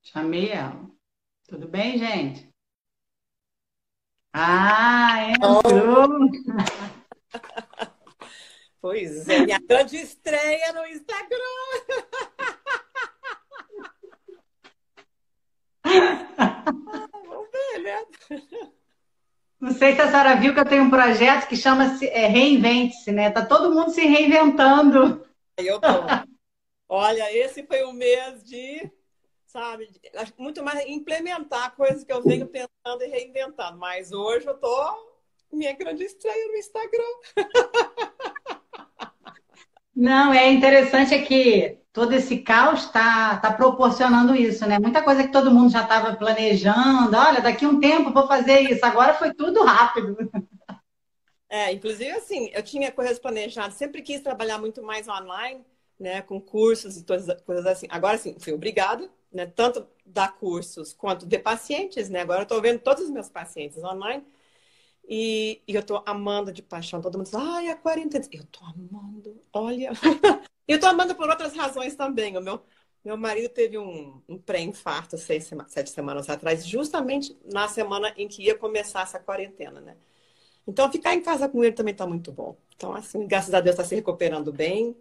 Chamei ela. Tudo bem, gente? Ah, Oh, entrou. pois é, minha grande estreia no Instagram. Vamos ver, né? Não sei se a senhora viu que eu tenho um projeto que chama-se Reinvente-se, né? Tá todo mundo se reinventando. Aí eu tô. Olha, esse foi um mês sabe, muito mais implementar coisas que eu venho pensando e reinventando. Mas hoje eu tô minha grande estreia no Instagram. Não, é interessante é que todo esse caos está proporcionando isso, né? Muita coisa que todo mundo já estava planejando. Olha, daqui a um tempo eu vou fazer isso. Agora foi tudo rápido. Inclusive, assim, eu tinha coisas planejadas, sempre quis trabalhar muito mais online, né, com cursos e todas as coisas assim. Agora, sim, fui obrigada, né, tanto dar cursos quanto de pacientes, né? Agora eu estou vendo todos os meus pacientes online e eu estou amando de paixão. Todo mundo diz, ai, a quarentena. Eu estou amando, olha. E eu estou amando por outras razões também. Meu marido teve um pré-infarto 7 semanas atrás, justamente na semana em que ia começar essa quarentena, né? Então, ficar em casa com ele também está muito bom. Então, assim, graças a Deus está se recuperando bem,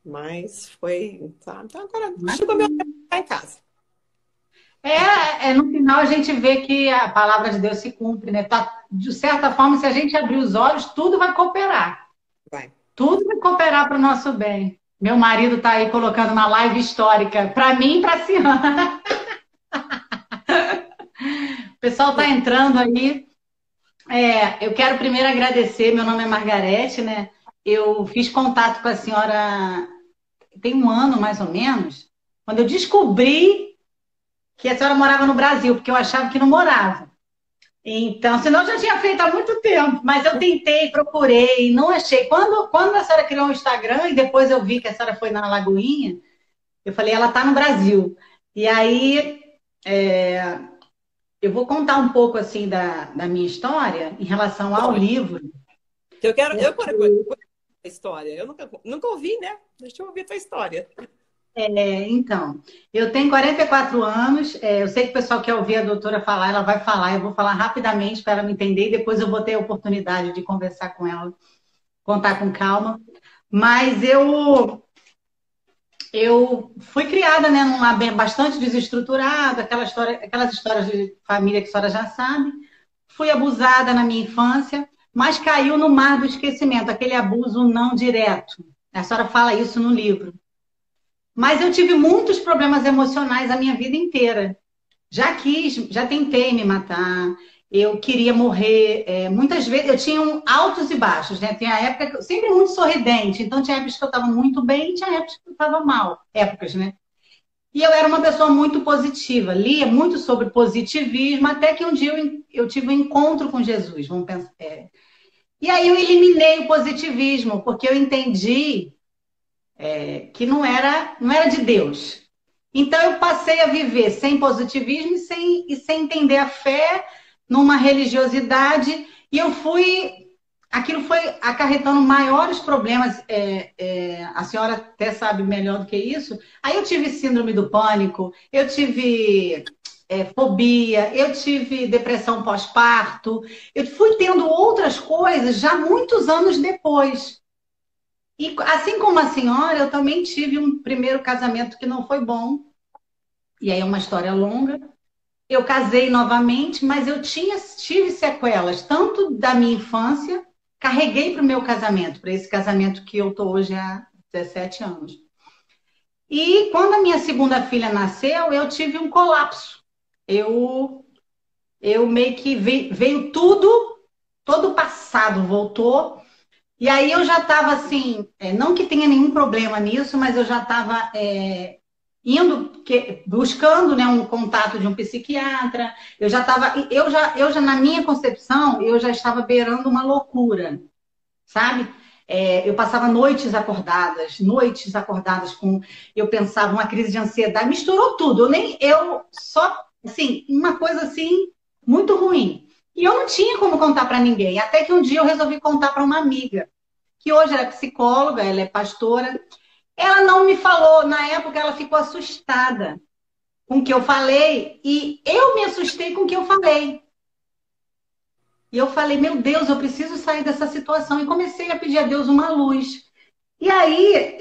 mas foi. Tá, então, agora chegou meu tempo de ficar em casa. No final a gente vê que a palavra de Deus se cumpre, né? Tá, de certa forma, se a gente abrir os olhos, tudo vai cooperar. Vai. Tudo vai cooperar para o nosso bem. Meu marido está aí colocando uma live histórica para mim e para a Ciana. O pessoal está entrando aí. Eu quero primeiro agradecer. Meu nome é Margarete, né? Eu fiz contato com a senhora tem um ano mais ou menos, quando eu descobri que a senhora morava no Brasil, porque eu achava que não morava. Então, senão eu já tinha feito há muito tempo, mas eu tentei, procurei, não achei. Quando a senhora criou o Instagram e depois eu vi que a senhora foi na Lagoinha, eu falei, ela está no Brasil. E aí, é, eu vou contar um pouco assim da minha história em relação ao Pode. livro, Eu porque quero conhecer a história. Eu nunca ouvi, né? Deixa eu ouvir a tua história. então, eu tenho 44 anos, eu sei que o pessoal quer ouvir a doutora falar, ela vai falar, eu vou falar rapidamente para ela me entender e depois eu vou ter a oportunidade de conversar com ela, contar com calma. Mas eu fui criada, né, num lar bastante desestruturado, aquelas histórias de família que a senhora já sabe. Fui abusada na minha infância, mas caiu no mar do esquecimento, aquele abuso não direto. A senhora fala isso no livro. Mas eu tive muitos problemas emocionais a minha vida inteira. Já tentei me matar, eu queria morrer. Muitas vezes eu tinha altos e baixos, né? Tinha época que eu sempre muito sorridente, então tinha épocas que eu estava muito bem e tinha épocas que eu estava mal. Épocas, né? E eu era uma pessoa muito positiva, lia muito sobre positivismo, até que um dia eu tive um encontro com Jesus, vamos pensar. E aí eu eliminei o positivismo, porque eu entendi que não era de Deus. Então eu passei a viver sem positivismo e sem entender a fé, numa religiosidade, e aquilo foi acarretando maiores problemas. A senhora até sabe melhor do que isso. Aí eu tive síndrome do pânico, eu tive fobia, eu tive depressão pós-parto, eu fui tendo outras coisas já muitos anos depois. E assim como a senhora, eu também tive um primeiro casamento que não foi bom. E aí é uma história longa. Eu casei novamente, mas tive sequelas, tanto da minha infância, carreguei para o meu casamento, para esse casamento que eu estou hoje há 17 anos. E quando a minha segunda filha nasceu, eu tive um colapso. Eu, eu meio que veio tudo, todo o passado voltou. E aí eu já estava assim, não que tenha nenhum problema nisso, mas eu já estava buscando, né, um contato de um psiquiatra. Eu já na minha concepção, eu já estava beirando uma loucura, sabe? Eu passava noites acordadas eu pensava uma crise de ansiedade, misturou tudo. Eu só, assim, uma coisa assim muito ruim. E eu não tinha como contar para ninguém, até que um dia eu resolvi contar para uma amiga, que hoje ela é psicóloga, ela é pastora. Ela não me falou, na época ela ficou assustada. com o que eu falei e eu me assustei com o que eu falei. E eu falei, meu Deus, eu preciso sair dessa situação. E comecei a pedir a Deus uma luz. E aí,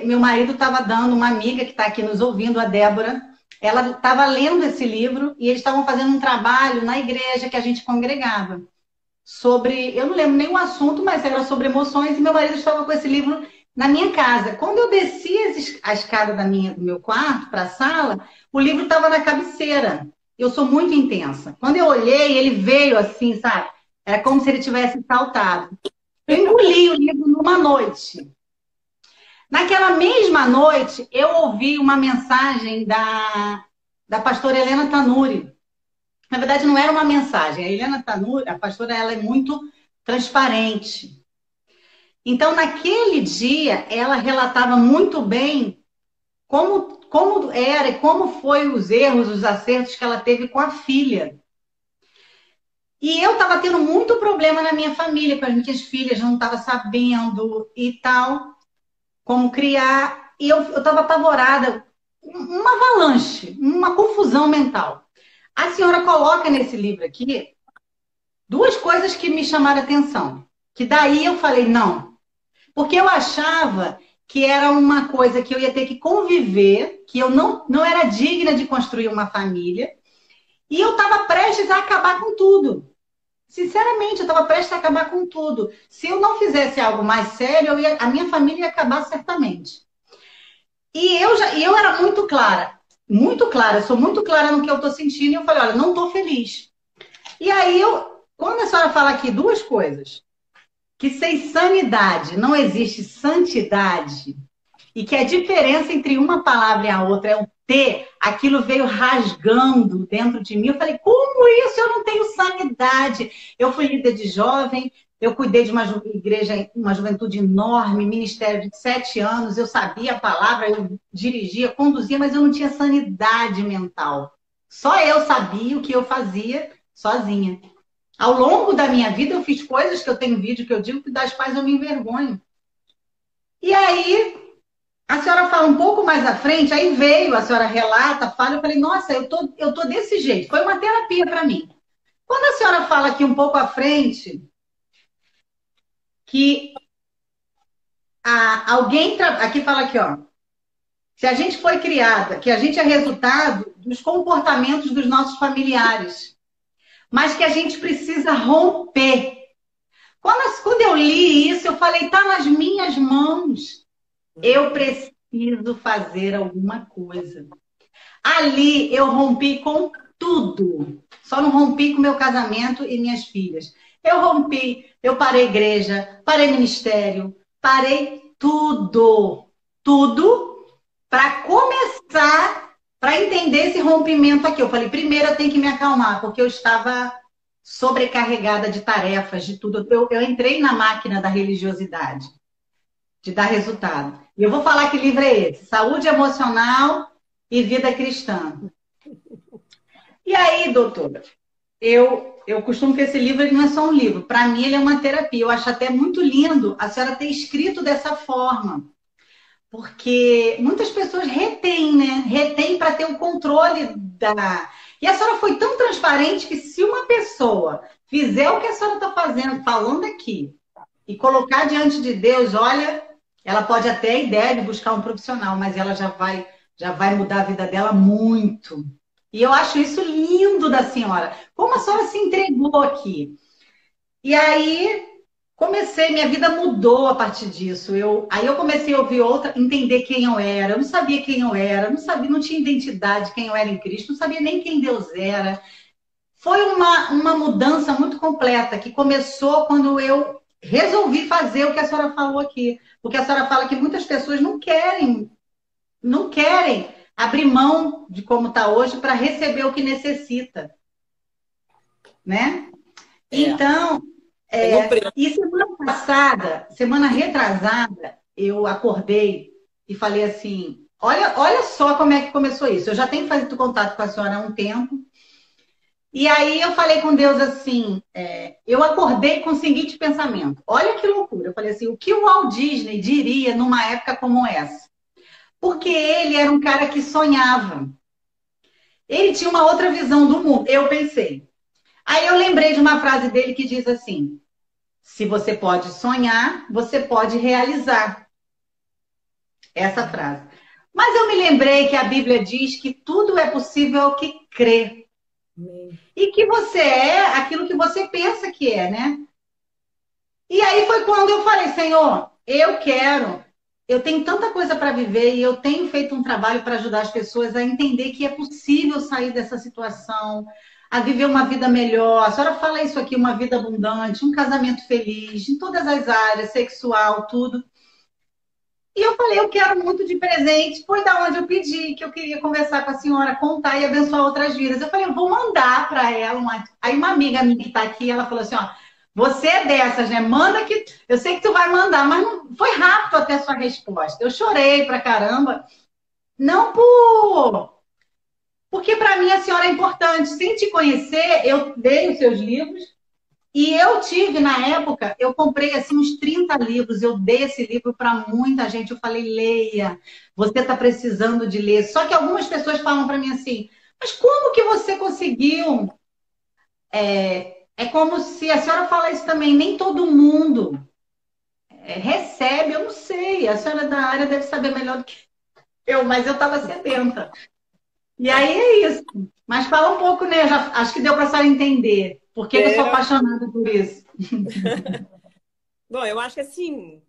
meu marido estava dando, uma amiga que está aqui nos ouvindo, a Débora, ela estava lendo esse livro e eles estavam fazendo um trabalho na igreja que a gente congregava. Sobre, eu não lembro nem o assunto, mas era sobre emoções, e meu marido estava com esse livro na minha casa. Quando eu desci a escada do meu quarto para a sala, o livro estava na cabeceira. Eu sou muito intensa. Quando eu olhei, ele veio assim, sabe? Era como se ele tivesse saltado. Eu engoli o livro numa noite. Naquela mesma noite, eu ouvi uma mensagem da pastora Helena Tanuri. Na verdade, não era uma mensagem. A Helena Tanuri, a pastora, ela é muito transparente. Então, naquele dia, ela relatava muito bem como era e como foi os erros, os acertos que ela teve com a filha. E eu estava tendo muito problema na minha família, com as minhas filhas, não estava sabendo e tal, como criar. E eu estava apavorada, uma avalanche, uma confusão mental. A senhora coloca nesse livro aqui duas coisas que me chamaram a atenção. Que daí eu falei, não. Porque eu achava que era uma coisa que eu ia ter que conviver, que eu não era digna de construir uma família. E eu estava prestes a acabar com tudo. Sinceramente, eu estava prestes a acabar com tudo. Se eu não fizesse algo mais sério, a minha família ia acabar certamente. E eu era muito clara, eu sou muito clara no que eu estou sentindo, e eu falei, olha, não estou feliz. E aí, quando a senhora fala aqui duas coisas, que sem sanidade não existe santidade, e que a diferença entre uma palavra e a outra é o T, aquilo veio rasgando dentro de mim. Eu falei, como isso? Eu não tenho sanidade. Eu fui líder de jovem, eu cuidei de uma igreja, uma juventude enorme, ministério de 7 anos, eu sabia a palavra, eu dirigia, conduzia, mas eu não tinha sanidade mental. Só eu sabia o que eu fazia sozinha. Ao longo da minha vida, eu fiz coisas que eu tenho vídeo que eu digo que das quais eu me envergonho. E aí, a senhora fala um pouco mais à frente, aí veio, a senhora relata, fala, eu falei, nossa, eu tô desse jeito. Foi uma terapia para mim. Quando a senhora fala aqui um pouco à frente, que aqui fala aqui, ó, se a gente foi criada, que a gente é resultado dos comportamentos dos nossos familiares, mas que a gente precisa romper. Quando eu li isso, eu falei, tá nas minhas mãos. Eu preciso fazer alguma coisa. Ali eu rompi com tudo. Só não rompi com meu casamento e minhas filhas. Eu rompi, eu parei igreja, parei ministério, parei tudo. Tudo para começar, para entender esse rompimento aqui. Eu falei, primeiro eu tenho que me acalmar, porque eu estava sobrecarregada de tarefas, de tudo. Eu entrei na máquina da religiosidade, de dar resultado. E eu vou falar que livro é esse: Saúde Emocional e Vida Cristã. E aí, doutora, eu costumo que esse livro ele não é só um livro. Para mim, ele é uma terapia. Eu acho até muito lindo a senhora ter escrito dessa forma. Porque muitas pessoas retêm, né? Retêm para ter o controle da... E a senhora foi tão transparente que se uma pessoa fizer o que a senhora está fazendo, falando aqui, e colocar diante de Deus, olha, ela pode até e deve buscar um profissional, mas ela já vai mudar a vida dela muito. E eu acho isso lindo da senhora. Como a senhora se entregou aqui. E aí, minha vida mudou a partir disso. Aí eu comecei a ouvir entender quem eu era. Eu não sabia quem eu era, não tinha identidade quem eu era em Cristo, não sabia nem quem Deus era. Foi uma mudança muito completa, que começou quando eu resolvi fazer o que a senhora falou aqui. Porque a senhora fala que muitas pessoas não querem abrir mão de como está hoje para receber o que necessita. Né? Então, e semana retrasada, eu acordei e falei assim, olha só como é que começou isso. Eu já tenho feito contato com a senhora há um tempo. E aí eu falei com Deus assim, eu acordei com o seguinte pensamento. Olha que loucura. Eu falei assim, o que o Walt Disney diria numa época como essa? Porque ele era um cara que sonhava. Ele tinha uma outra visão do mundo, eu pensei. Aí eu lembrei de uma frase dele que diz assim: se você pode sonhar, você pode realizar. Essa frase. Mas eu me lembrei que a Bíblia diz que tudo é possível ao que crê. E que você é aquilo que você pensa que é, né? E aí foi quando eu falei, Senhor, eu tenho tanta coisa para viver e eu tenho feito um trabalho para ajudar as pessoas a entender que é possível sair dessa situação, a viver uma vida melhor. A senhora fala isso aqui, uma vida abundante, um casamento feliz, em todas as áreas, sexual, tudo. E eu falei, eu quero muito de presente. Foi da onde eu pedi, que eu queria conversar com a senhora, contar e abençoar outras vidas. Eu falei, eu vou mandar para ela. Aí uma amiga minha que está aqui, ela falou assim, ó, você é dessas, né? Manda que... Eu sei que tu vai mandar, mas não... foi rápido até a sua resposta. Eu chorei pra caramba. Não por... Porque para mim a senhora é importante. Sem te conhecer, eu dei os seus livros, e eu tive, na época, eu comprei assim uns 30 livros, eu dei esse livro para muita gente, eu falei, leia, você está precisando de ler. Só que algumas pessoas falam para mim assim, mas como que você conseguiu? É como se a senhora fala isso também, nem todo mundo recebe, eu não sei, a senhora da área deve saber melhor do que eu, mas eu estava sedenta. E aí é isso. Mas fala um pouco, né? Acho que deu para a senhora entender por que eu sou Deu. apaixonada por isso. Bom, eu acho que assim,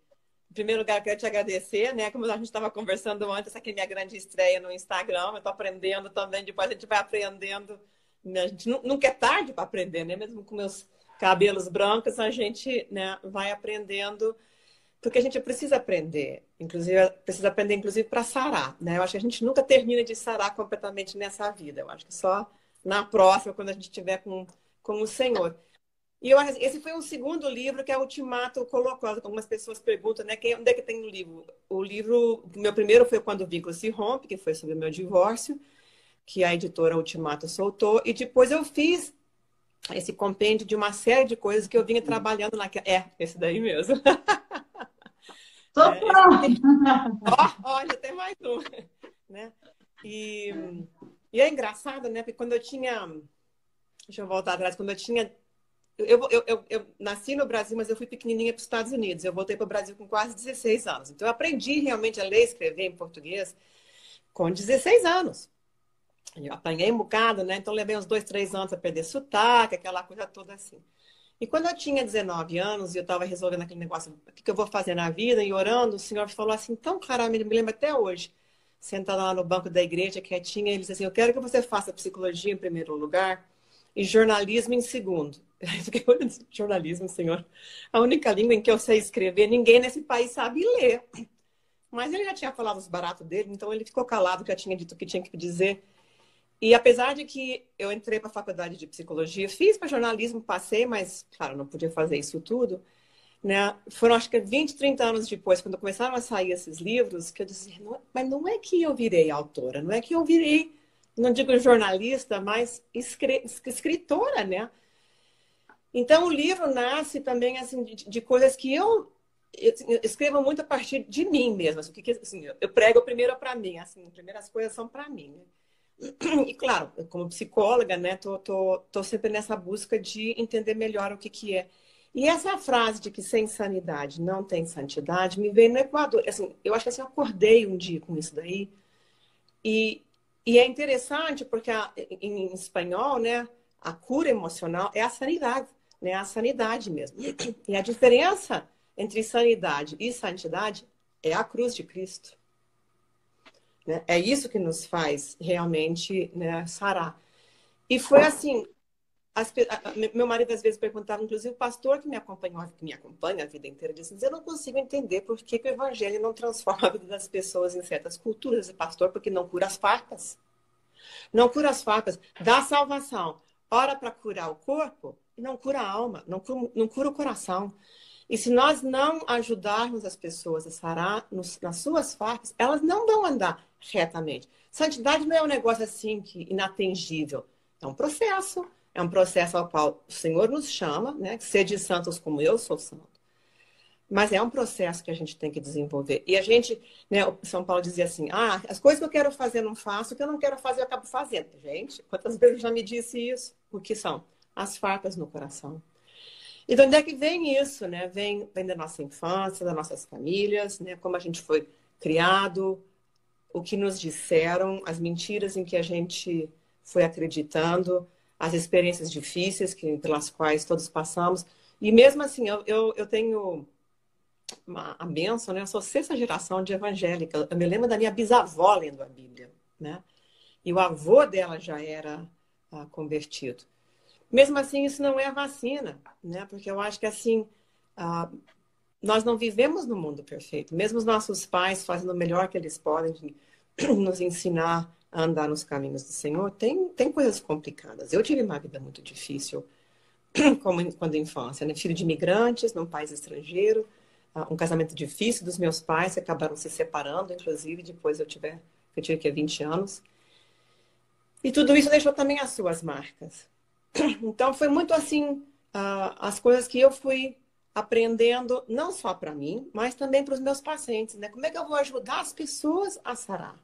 em primeiro lugar, eu quero te agradecer, né? Como a gente estava conversando antes, essa aqui é minha grande estreia no Instagram. Eu estou aprendendo também, depois a gente vai aprendendo. Né? A gente nunca é tarde para aprender, né? Mesmo com meus cabelos brancos, a gente, né, vai aprendendo, porque a gente precisa aprender. Inclusive, precisa aprender, inclusive, para sarar, né? Eu acho que a gente nunca termina de sarar completamente nessa vida. Eu acho que só na próxima, quando a gente estiver com o Senhor. E eu, esse foi um segundo livro que a Ultimato colocou. Algumas pessoas perguntam, né, onde é que tem o livro? O livro, o meu primeiro foi Quando o Vínculo se Rompe, que foi sobre o meu divórcio, que a editora Ultimato soltou. E depois eu fiz esse compêndio de uma série de coisas que eu vinha trabalhando naquela... esse daí mesmo. Tô Olha, tem mais um. Né? E é engraçado, né? Porque quando eu tinha... Deixa eu voltar atrás. Quando eu tinha... Eu nasci no Brasil, mas eu fui pequenininha para os Estados Unidos. Eu voltei para o Brasil com quase 16 anos. Então, eu aprendi realmente a ler e escrever em português com 16 anos. Eu apanhei um bocado, né? Então, levei uns 2, 3 anos a perder sotaque, aquela coisa toda assim. E quando eu tinha 19 anos e eu estava resolvendo aquele negócio, o que eu vou fazer na vida, e orando, o Senhor falou assim, tão claramente, me lembro até hoje, sentada lá no banco da igreja, quietinha, ele disse assim, eu quero que você faça psicologia em primeiro lugar e jornalismo em segundo. Eu fiquei olhando, jornalismo, Senhor. A única língua em que eu sei escrever, ninguém nesse país sabe ler. Mas ele já tinha falado os baratos dele, então ele ficou calado, que eu tinha dito o que tinha que dizer. E apesar de que eu entrei para a faculdade de psicologia, fiz para jornalismo, passei, mas, claro, não podia fazer isso tudo. Né? Foram, acho que 20, 30 anos depois, quando começaram a sair esses livros, que eu disse, mas não é que eu virei autora, não é que eu virei, não digo jornalista, mas escritora, né? Então, o livro nasce também assim, de coisas que eu escrevo muito a partir de mim mesma. Assim, eu prego primeiro para mim, assim, as primeiras coisas são para mim. Né? E, claro, como psicóloga, né, tô sempre nessa busca de entender melhor o que é. E essa frase de que sem sanidade não tem santidade me veio no Equador. Assim, eu acho que assim, eu acordei um dia com isso daí. E é interessante porque em espanhol, né, a cura emocional é a sanidade, né, a sanidade mesmo. E a diferença entre sanidade e santidade é a cruz de Cristo. Né? É isso que nos faz realmente, né, sarar. E foi assim, meu marido às vezes perguntava, inclusive o pastor que me acompanha a vida inteira, disse, eu não consigo entender por que o evangelho não transforma a vida das pessoas em certas culturas. E pastor, porque não cura as farpas. Não cura as farpas, dá salvação. Ora para curar o corpo e não cura a alma, não cura o coração. E se nós não ajudarmos as pessoas a sarar nas suas farpas, elas não vão andar retamente. Santidade não é um negócio assim que inatingível. É um processo. É um processo ao qual o Senhor nos chama, né? Sede santos como eu sou santo. Mas é um processo que a gente tem que desenvolver. E a gente, né, o São Paulo dizia assim, as coisas que eu quero fazer eu não faço, o que eu não quero fazer eu acabo fazendo. Gente, quantas vezes já me disse isso? O que são? As farpas no coração. E de onde é que vem isso, né? Vem da nossa infância, das nossas famílias, né? Como a gente foi criado, o que nos disseram, as mentiras em que a gente foi acreditando, as experiências difíceis pelas quais todos passamos. E mesmo assim, eu tenho a bênção, né? Eu sou sexta geração de evangélica. Eu me lembro da minha bisavó lendo a Bíblia, né? E o avô dela já era convertido. Mesmo assim, isso não é a vacina, né? Porque eu acho que assim, nós não vivemos no mundo perfeito. Mesmo os nossos pais fazendo o melhor que eles podem de nos ensinar a andar nos caminhos do Senhor, tem coisas complicadas. Eu tive uma vida muito difícil quando infância, né? Filho de imigrantes, num país estrangeiro, um casamento difícil dos meus pais, que acabaram se separando, inclusive, depois eu tive aqui há 20 anos. E tudo isso deixou também as suas marcas. Então, foi muito assim, as coisas que eu fui aprendendo, não só para mim, mas também para os meus pacientes, né? Como é que eu vou ajudar as pessoas a sarar?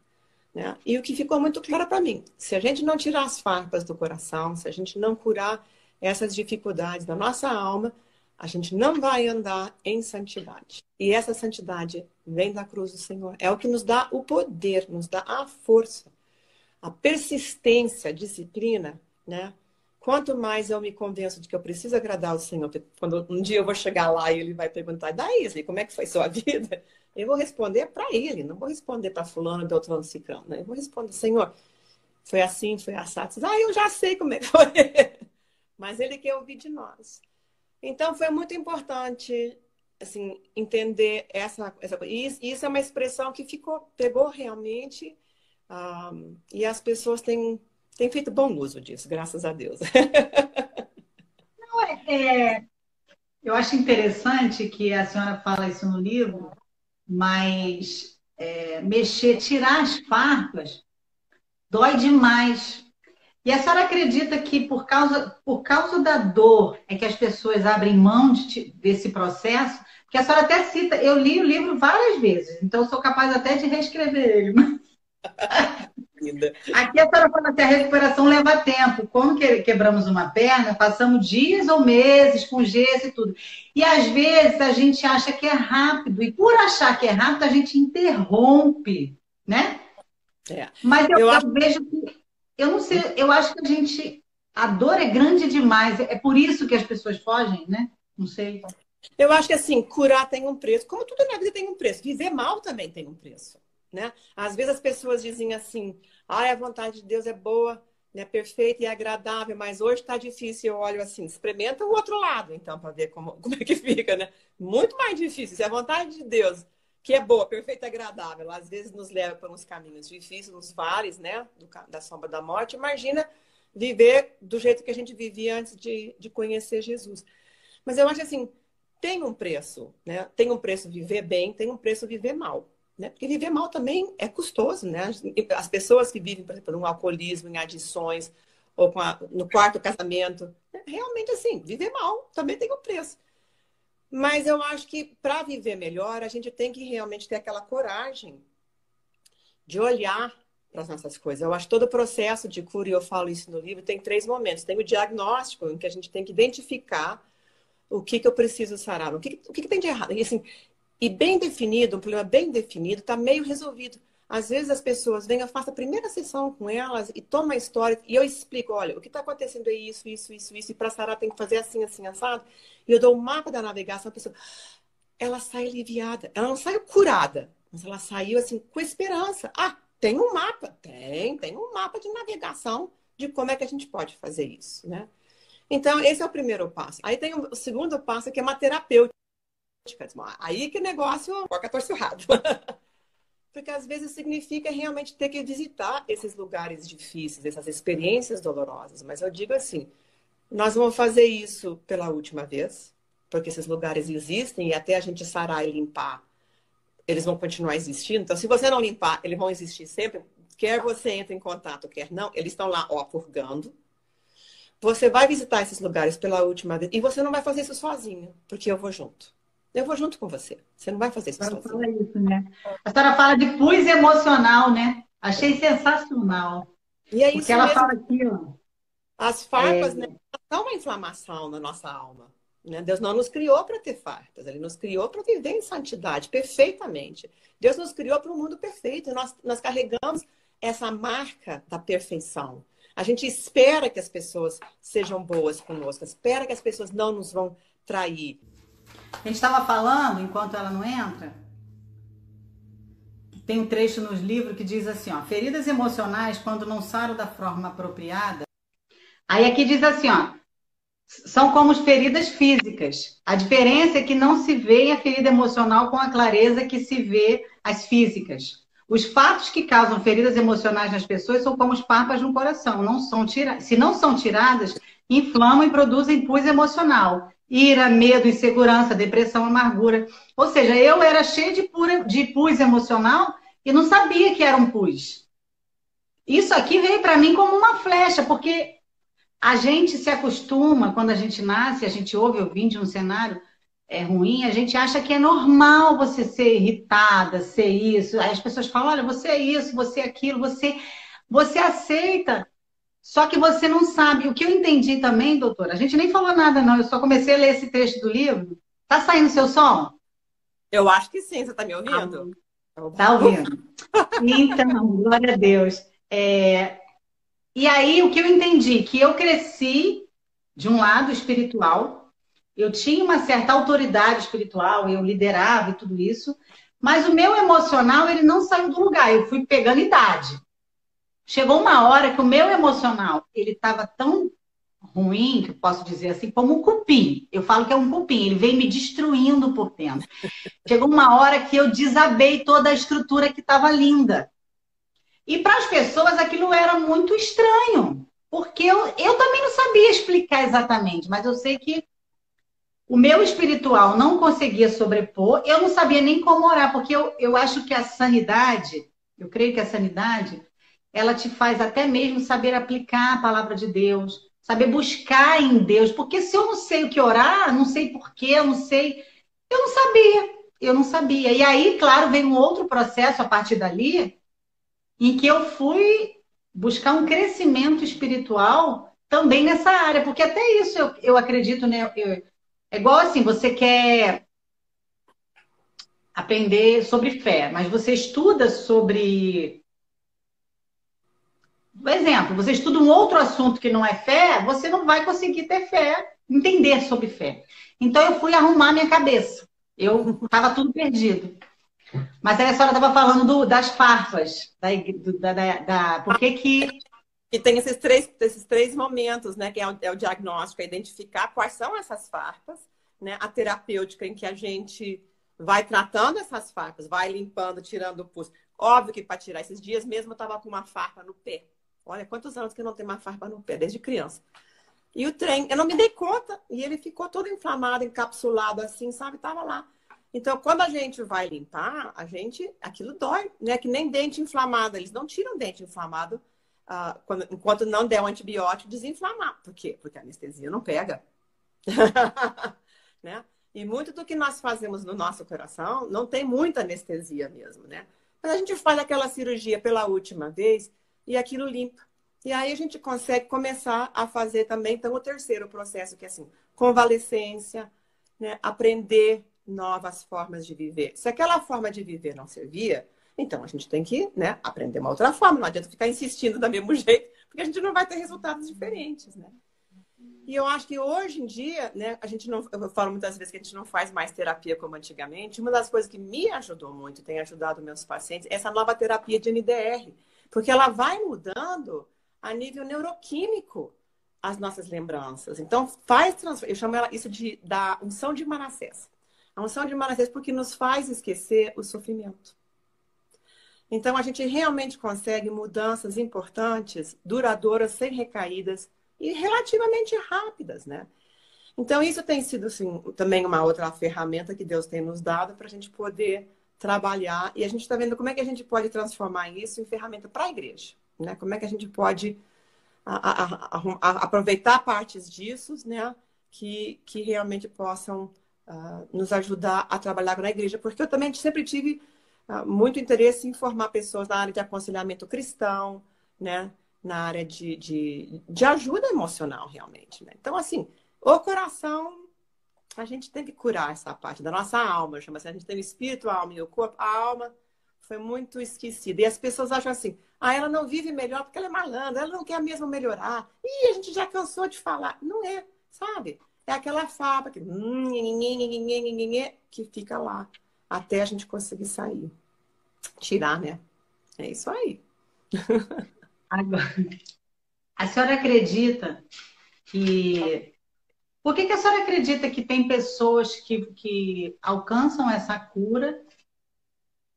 Né? E o que ficou muito claro para mim, se a gente não tirar as farpas do coração, se a gente não curar essas dificuldades da nossa alma, a gente não vai andar em santidade. E essa santidade vem da cruz do Senhor. É o que nos dá o poder, nos dá a força, a persistência, a disciplina, né? Quanto mais eu me convenço de que eu preciso agradar ao Senhor, quando um dia eu vou chegar lá e Ele vai perguntar, Daísli, como é que foi sua vida? Eu vou responder para Ele, não vou responder para fulano, beltrano, cicrano, né? Eu vou responder, Senhor, foi assim, foi assado. Eu já sei como é que foi. Mas Ele quer ouvir de nós. Então, foi muito importante, assim, entender essa coisa. E isso é uma expressão que pegou realmente, e as pessoas têm feito bom uso disso, graças a Deus. Não, eu acho interessante que a senhora fala isso no livro, mas tirar as farpas dói demais. E a senhora acredita que por causa da dor é que as pessoas abrem mão desse processo? Porque a senhora até cita, eu li o livro várias vezes, então eu sou capaz até de reescrever ele. Linda. Aqui a senhora fala que a recuperação leva tempo. Como quebramos uma perna, passamos dias ou meses com gesso e tudo. E às vezes a gente acha que é rápido, e por achar que é rápido, a gente interrompe, né? Mas eu vejo que, eu não sei, eu acho que a dor é grande demais. É por isso que as pessoas fogem, né? Não sei. Eu acho que assim, curar tem um preço. Como tudo na vida tem um preço. Viver mal também tem um preço, né? Às vezes as pessoas dizem assim, a vontade de Deus é boa, né, perfeita e agradável, mas hoje está difícil. Eu olho assim, experimenta o outro lado, então, para ver como é que fica, né? Muito mais difícil. Se a vontade de Deus, que é boa, perfeita e agradável, às vezes nos leva para uns caminhos difíceis, nos vales, né, da sombra da morte, imagina viver do jeito que a gente vivia antes de conhecer Jesus. Mas eu acho assim, tem um preço, né? Tem um preço viver bem, tem um preço viver mal, né? Porque viver mal também é custoso, né? As pessoas que vivem, por exemplo, no alcoolismo, em adições, ou no quarto casamento, realmente assim, viver mal também tem um preço. Mas eu acho que para viver melhor, a gente tem que realmente ter aquela coragem de olhar para as nossas coisas. Eu acho que todo o processo de cura, e eu falo isso no livro, tem 3 momentos. Tem o diagnóstico, em que a gente tem que identificar o que eu preciso sarar, o que tem de errado. E, assim, bem definido, um problema bem definido, está meio resolvido. Às vezes as pessoas vêm, eu faço a primeira sessão com elas e tomo a história e eu explico, olha, o que está acontecendo é isso, e para sarar tem que fazer assim, assim, assado. E eu dou o mapa da navegação, a pessoa, ela sai aliviada. Ela não saiu curada, mas ela saiu assim com esperança. Tem um mapa? Tem um mapa de navegação de como é que a gente pode fazer isso, né? Então, esse é o primeiro passo. Aí tem o segundo passo, que é uma terapêutica. Aí que negócio, boca torçurrado. Porque às vezes significa realmente ter que visitar esses lugares difíceis, essas experiências dolorosas. Mas eu digo assim, nós vamos fazer isso pela última vez, porque esses lugares existem e até a gente sarar e limpar, eles vão continuar existindo. Então, se você não limpar, eles vão existir sempre. Quer você entre em contato, quer não, eles estão lá, purgando. Você vai visitar esses lugares pela última vez e você não vai fazer isso sozinho, porque eu vou junto. Eu vou junto com você. Você não vai fazer isso A senhora sozinha. fala isso, né? A senhora fala de pus emocional, né? Achei sensacional. E é Porque isso ela mesmo. fala aqui, ó. As É, farpas, né, são uma inflamação na nossa alma. Né? Deus não nos criou para ter farpas, Ele nos criou para viver em santidade, perfeitamente. Deus nos criou para um mundo perfeito. Nós carregamos essa marca da perfeição. A gente espera que as pessoas sejam boas conosco, espera que as pessoas não nos vão trair. a gente estava falando, enquanto ela não entra, tem um trecho nos livros que diz assim, ó, feridas emocionais, quando não saram da forma apropriada. Aí aqui diz assim, ó, são como feridas físicas. A diferença é que não se vê a ferida emocional com a clareza que se vê as físicas. Os fatos que causam feridas emocionais nas pessoas são como as farpas no coração. Se não são tiradas, inflamam e produzem pus emocional. Ira, medo, insegurança, depressão, amargura. Ou seja, eu era cheia de pus emocional e não sabia que era um pus. Isso aqui veio para mim como uma flecha, porque a gente se acostuma, quando a gente nasce, a gente ouve eu vim de um cenário ruim, a gente acha que é normal você ser irritada, ser isso. Aí as pessoas falam, olha, você é isso, você é aquilo, você aceita, só que você não sabe. O que eu entendi também, doutora, a gente nem falou nada não, eu só comecei a ler esse texto do livro. Tá saindo seu som? Eu acho que sim, você está me ouvindo? Tá ouvindo? Então, glória a Deus. E aí, o que eu entendi? Que eu cresci de um lado espiritual, eu tinha uma certa autoridade espiritual, eu liderava e tudo isso, mas o meu emocional, ele não saiu do lugar, eu fui pegando idade. Chegou uma hora que o meu emocional, ele estava tão ruim, que eu posso dizer assim, como um cupim. Eu falo que é um cupim, ele vem me destruindo por dentro. Chegou uma hora que eu desabei toda a estrutura que estava linda. E para as pessoas aquilo era muito estranho, porque eu também não sabia explicar exatamente, mas eu sei que o meu espiritual não conseguia sobrepor, eu não sabia nem como orar, porque eu acho que a sanidade, eu creio que a sanidade, ela te faz até mesmo saber aplicar a palavra de Deus, saber buscar em Deus, porque se eu não sei o que orar, não sei porquê, eu não sei, eu não sabia, eu não sabia. E aí, claro, vem um outro processo a partir dali, em que eu fui buscar um crescimento espiritual também nessa área, porque até isso eu acredito, né? É igual assim, você quer aprender sobre fé, mas você estuda sobre. Por exemplo, você estuda um outro assunto que não é fé, você não vai conseguir ter fé, entender sobre fé. Então eu fui arrumar minha cabeça. Eu estava tudo perdido. Mas aí a senhora estava falando das farpas, por que E tem esses três momentos, né? Que é o diagnóstico, é identificar quais são essas farpas, né? A terapêutica em que a gente vai tratando essas farpas, vai limpando, tirando o pus. Óbvio que para tirar esses dias mesmo eu estava com uma farpa no pé. Olha quantos anos que eu não tenho uma farpa no pé, desde criança. E o trem, eu não me dei conta, e ele ficou todo inflamado, encapsulado assim, sabe? Tava lá. Então, quando a gente vai limpar, aquilo dói, né? Que nem dente inflamado, eles não tiram dente inflamado enquanto não der um antibiótico, desinflamar. Por quê? Porque a anestesia não pega. Né? E muito do que nós fazemos no nosso coração não tem muita anestesia mesmo, né? Mas a gente faz aquela cirurgia pela última vez e aquilo limpa. E aí a gente consegue começar a fazer também, então, o terceiro processo, que é assim, convalescência, né? Aprender novas formas de viver. Se aquela forma de viver não servia, então a gente tem que, né, aprender uma outra forma. Não adianta ficar insistindo do mesmo jeito, porque a gente não vai ter resultados diferentes, né? E eu acho que hoje em dia, né, a gente não, eu falo muitas vezes que a gente não faz mais terapia como antigamente. Uma das coisas que me ajudou muito, tem ajudado meus pacientes, é essa nova terapia de NDR, porque ela vai mudando a nível neuroquímico as nossas lembranças. Então, eu chamo isso da unção de Manassés. A unção de Manassés porque nos faz esquecer o sofrimento. Então, a gente realmente consegue mudanças importantes, duradouras, sem recaídas e relativamente rápidas, né? Então, isso tem sido, assim, também uma outra ferramenta que Deus tem nos dado para a gente poder trabalhar. E a gente está vendo como é que a gente pode transformar isso em ferramenta para a igreja, né? Como é que a gente pode aproveitar partes disso, né? Que realmente possam nos ajudar a trabalhar na igreja, porque eu também sempre tive muito interesse em formar pessoas na área de aconselhamento cristão, né? Na área de ajuda emocional, realmente. Né? Então, assim, o coração, a gente tem que curar essa parte da nossa alma, chama assim, a gente tem o espírito, a alma e o corpo. A alma foi muito esquecida. E as pessoas acham assim, ela não vive melhor porque ela é malandra, ela não quer mesmo melhorar. E a gente já cansou de falar. Não é, sabe? É aquela fábula que fica lá até a gente conseguir sair. Tirar, né? É isso aí. Agora, a senhora acredita que... Por que a senhora acredita que tem pessoas que alcançam essa cura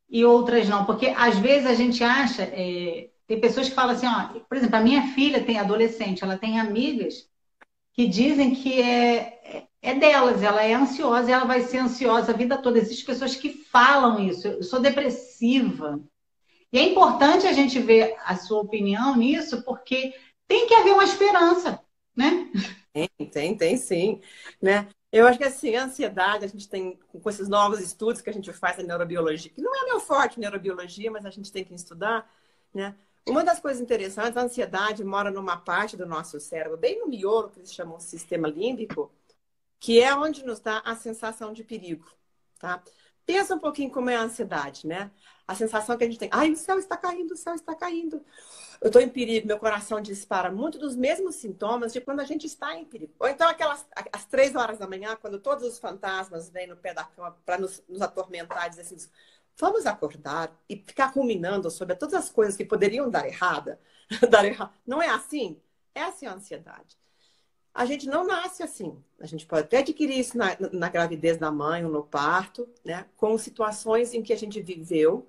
e outras não? Porque às vezes a gente acha... tem pessoas que falam assim, ó, por exemplo, a minha filha tem adolescente, ela tem amigas que dizem que é delas, ela é ansiosa e ela vai ser ansiosa a vida toda. Existem pessoas que falam isso, eu sou depressiva. E é importante a gente ver a sua opinião nisso, porque tem que haver uma esperança, né? Tem sim, né? Eu acho que assim, a ansiedade, a gente tem, com esses novos estudos que a gente faz na neurobiologia, que não é meu forte neurobiologia, mas a gente tem que estudar, né? Uma das coisas interessantes, a ansiedade mora numa parte do nosso cérebro, bem no miolo, que eles chamam de sistema límbico, que é onde nos dá a sensação de perigo, tá? Pensa um pouquinho como é a ansiedade, né? A sensação que a gente tem, ai, o céu está caindo, o céu está caindo. Eu estou em perigo, meu coração dispara, muito dos mesmos sintomas de quando a gente está em perigo. Ou então às 3 horas da manhã, quando todos os fantasmas vêm no pé da cama para nos atormentar, dizer assim, vamos acordar e ficar ruminando sobre todas as coisas que poderiam dar errada. Dar errado. Não é assim? Essa é a ansiedade. A gente não nasce assim. A gente pode até adquirir isso na gravidez da mãe ou no parto, né? Com situações em que a gente viveu,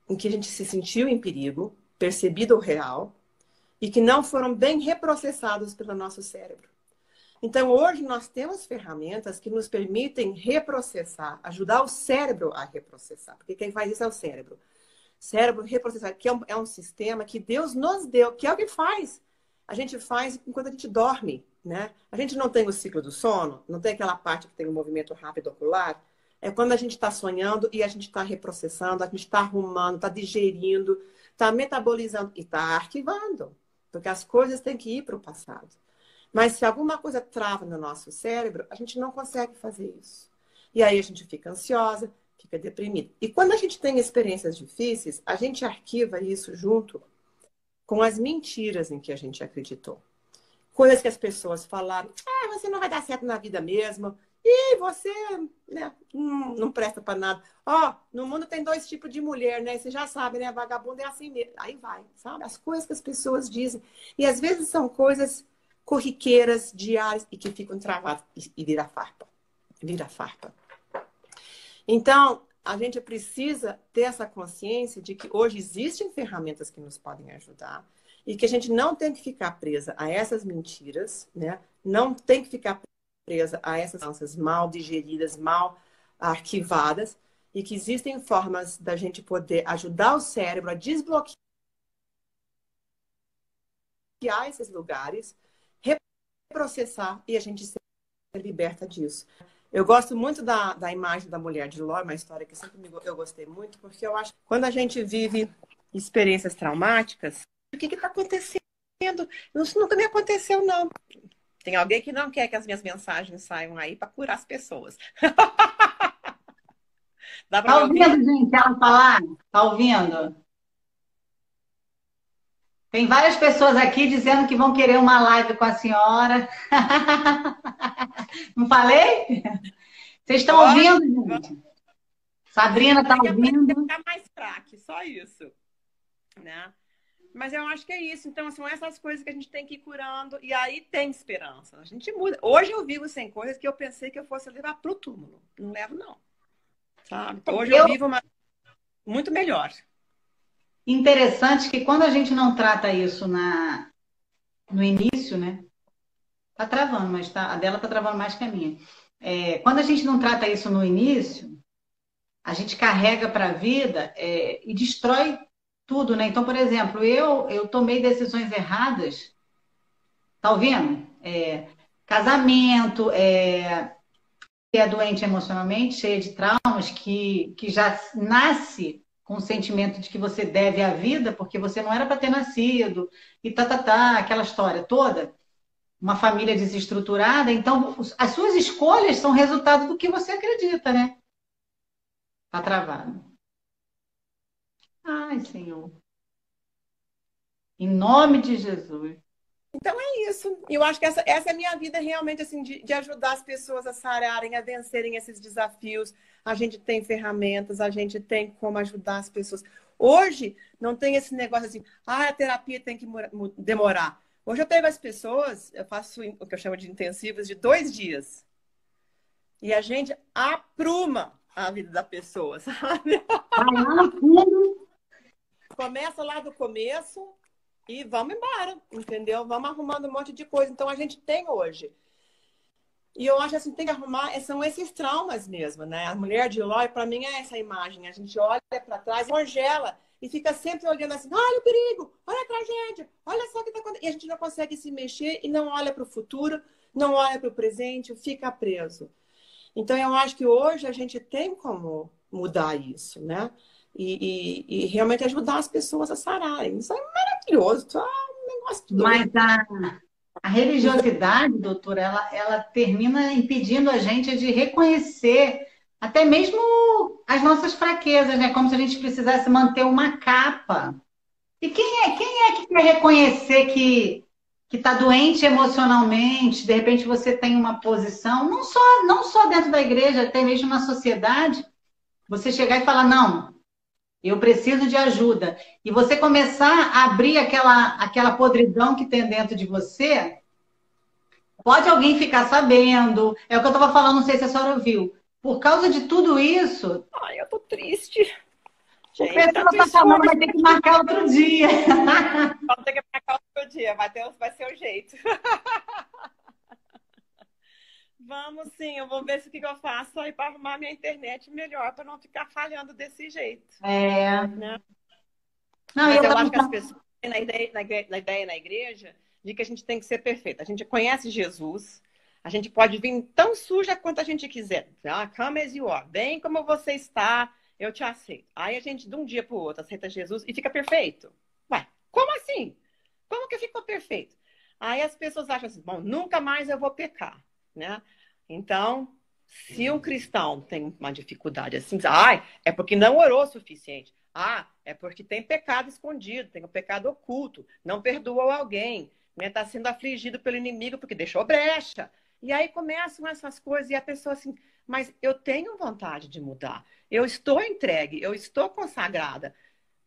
em que a gente se sentiu em perigo, percebido o real, e que não foram bem reprocessados pelo nosso cérebro. Então, hoje nós temos ferramentas que nos permitem reprocessar, ajudar o cérebro a reprocessar, porque quem faz isso é o cérebro. Cérebro reprocessar, que é um sistema que Deus nos deu, que é o que faz. A gente faz enquanto a gente dorme, né? A gente não tem o ciclo do sono, não tem aquela parte que tem o movimento rápido ocular. É quando a gente está sonhando e a gente está reprocessando, a gente está arrumando, está digerindo, está metabolizando e está arquivando. Porque as coisas têm que ir para o passado. Mas se alguma coisa trava no nosso cérebro, a gente não consegue fazer isso. E aí a gente fica ansiosa, fica deprimida. E quando a gente tem experiências difíceis, a gente arquiva isso junto com as mentiras em que a gente acreditou. Coisas que as pessoas falaram, você não vai dar certo na vida mesmo, e você, né, não presta para nada. No mundo tem 2 tipos de mulher, né? Você já sabe, né? Vagabundo é assim mesmo. Aí vai, sabe? As coisas que as pessoas dizem. E às vezes são coisas corriqueiras, diárias, e que ficam travadas e vira farpa. Vira farpa. Então, a gente precisa ter essa consciência de que hoje existem ferramentas que nos podem ajudar e que a gente não tem que ficar presa a essas mentiras, né? Não tem que ficar presa a essas crenças mal digeridas, mal arquivadas, e que existem formas da gente poder ajudar o cérebro a desbloquear esses lugares, reprocessar e a gente ser liberta disso. Eu gosto muito da imagem da mulher de Ló, uma história que sempre eu gostei muito, porque eu acho que quando a gente vive experiências traumáticas, o que está acontecendo? Isso nunca me aconteceu, não. Tem alguém que não quer que as minhas mensagens saiam aí para curar as pessoas. Dá para Tá me ouvir? ouvindo, gente, ela falar? Tá ouvindo? Tem várias pessoas aqui dizendo que vão querer uma live com a senhora. Não falei? Vocês estão ouvindo, gente? Sabrina está Tem que aprender a ouvindo. ficar mais fraca, só isso. Né? Mas eu acho que é isso. Então, são essas coisas que a gente tem que ir curando. E aí tem esperança. A gente muda. Hoje eu vivo sem coisas que eu pensei que eu fosse levar pro túmulo. Não levo, não. Sabe? Hoje eu vivo muito melhor. Interessante que quando a gente não trata isso no início, né? Tá travando, mas a dela tá travando mais que a minha. Quando a gente não trata isso no início, a gente carrega para a vida e destrói tudo, né? Então, por exemplo, eu tomei decisões erradas, tá ouvindo? Casamento, que é doente emocionalmente, cheia de traumas, que já nasce com o sentimento de que você deve a vida, porque você não era para ter nascido, e aquela história toda, uma família desestruturada, então as suas escolhas são resultado do que você acredita, né? Tá travado. Ai, Senhor. Em nome de Jesus. Então é isso. Eu acho que essa é a minha vida realmente, assim, de ajudar as pessoas a sararem, a vencerem esses desafios. A gente tem ferramentas, a gente tem como ajudar as pessoas. Hoje, não tem esse negócio assim, a terapia tem que demorar. Hoje eu pego as pessoas, eu faço o que eu chamo de intensivos de 2 dias. E a gente apruma a vida da pessoa, sabe? Vai lá no fundo. Começa lá do começo e vamos embora, entendeu? Vamos arrumando um monte de coisa. Então a gente tem hoje. E eu acho assim, tem que arrumar, são esses traumas mesmo, né? A mulher de Ló, para mim, é essa imagem. A gente olha para trás, congela e fica sempre olhando assim, olha o perigo, olha a tragédia, olha só o que está acontecendo. E a gente não consegue se mexer e não olha para o futuro, não olha para o presente, fica preso. Então, eu acho que hoje a gente tem como mudar isso, né? E realmente ajudar as pessoas a sararem. Isso é maravilhoso. Isso é um negócio Mas doido. a religiosidade, doutora, ela termina impedindo a gente de reconhecer até mesmo as nossas fraquezas, né? Como se a gente precisasse manter uma capa. E quem é que quer reconhecer que está doente emocionalmente? De repente você tem uma posição, não só dentro da igreja, até mesmo na sociedade, você chegar e falar, não, eu preciso de ajuda. E você começar a abrir aquela podridão que tem dentro de você, pode alguém ficar sabendo. É o que eu estava falando, não sei se a senhora ouviu. Por causa de tudo isso, Ai, eu tô triste. o Gente, pessoal tanto está falando, esforço. vai ter que marcar outro dia. Vamos ter que marcar outro dia. Vai ser o jeito. Vamos sim, eu vou ver se o que eu faço aí para arrumar minha internet melhor, para não ficar falhando desse jeito, É. né? Não, Mas eu eu acho que as estava. pessoas têm na ideia na igreja de que a gente tem que ser perfeito. A gente conhece Jesus, a gente pode vir tão suja quanto a gente quiser. Ah, come as you are. Bem como você está, eu te aceito. Aí a gente, de um dia para o outro, aceita Jesus e fica perfeito. Ué, como assim? Como que ficou perfeito? Aí as pessoas acham assim, bom, nunca mais eu vou pecar, né? Então, se um cristão tem uma dificuldade assim, é porque não orou o suficiente. É porque tem pecado escondido, tem um pecado oculto, não perdoou alguém, né? Está sendo afligido pelo inimigo porque deixou brecha. E aí começam essas coisas e a pessoa assim, mas eu tenho vontade de mudar, eu estou entregue, eu estou consagrada.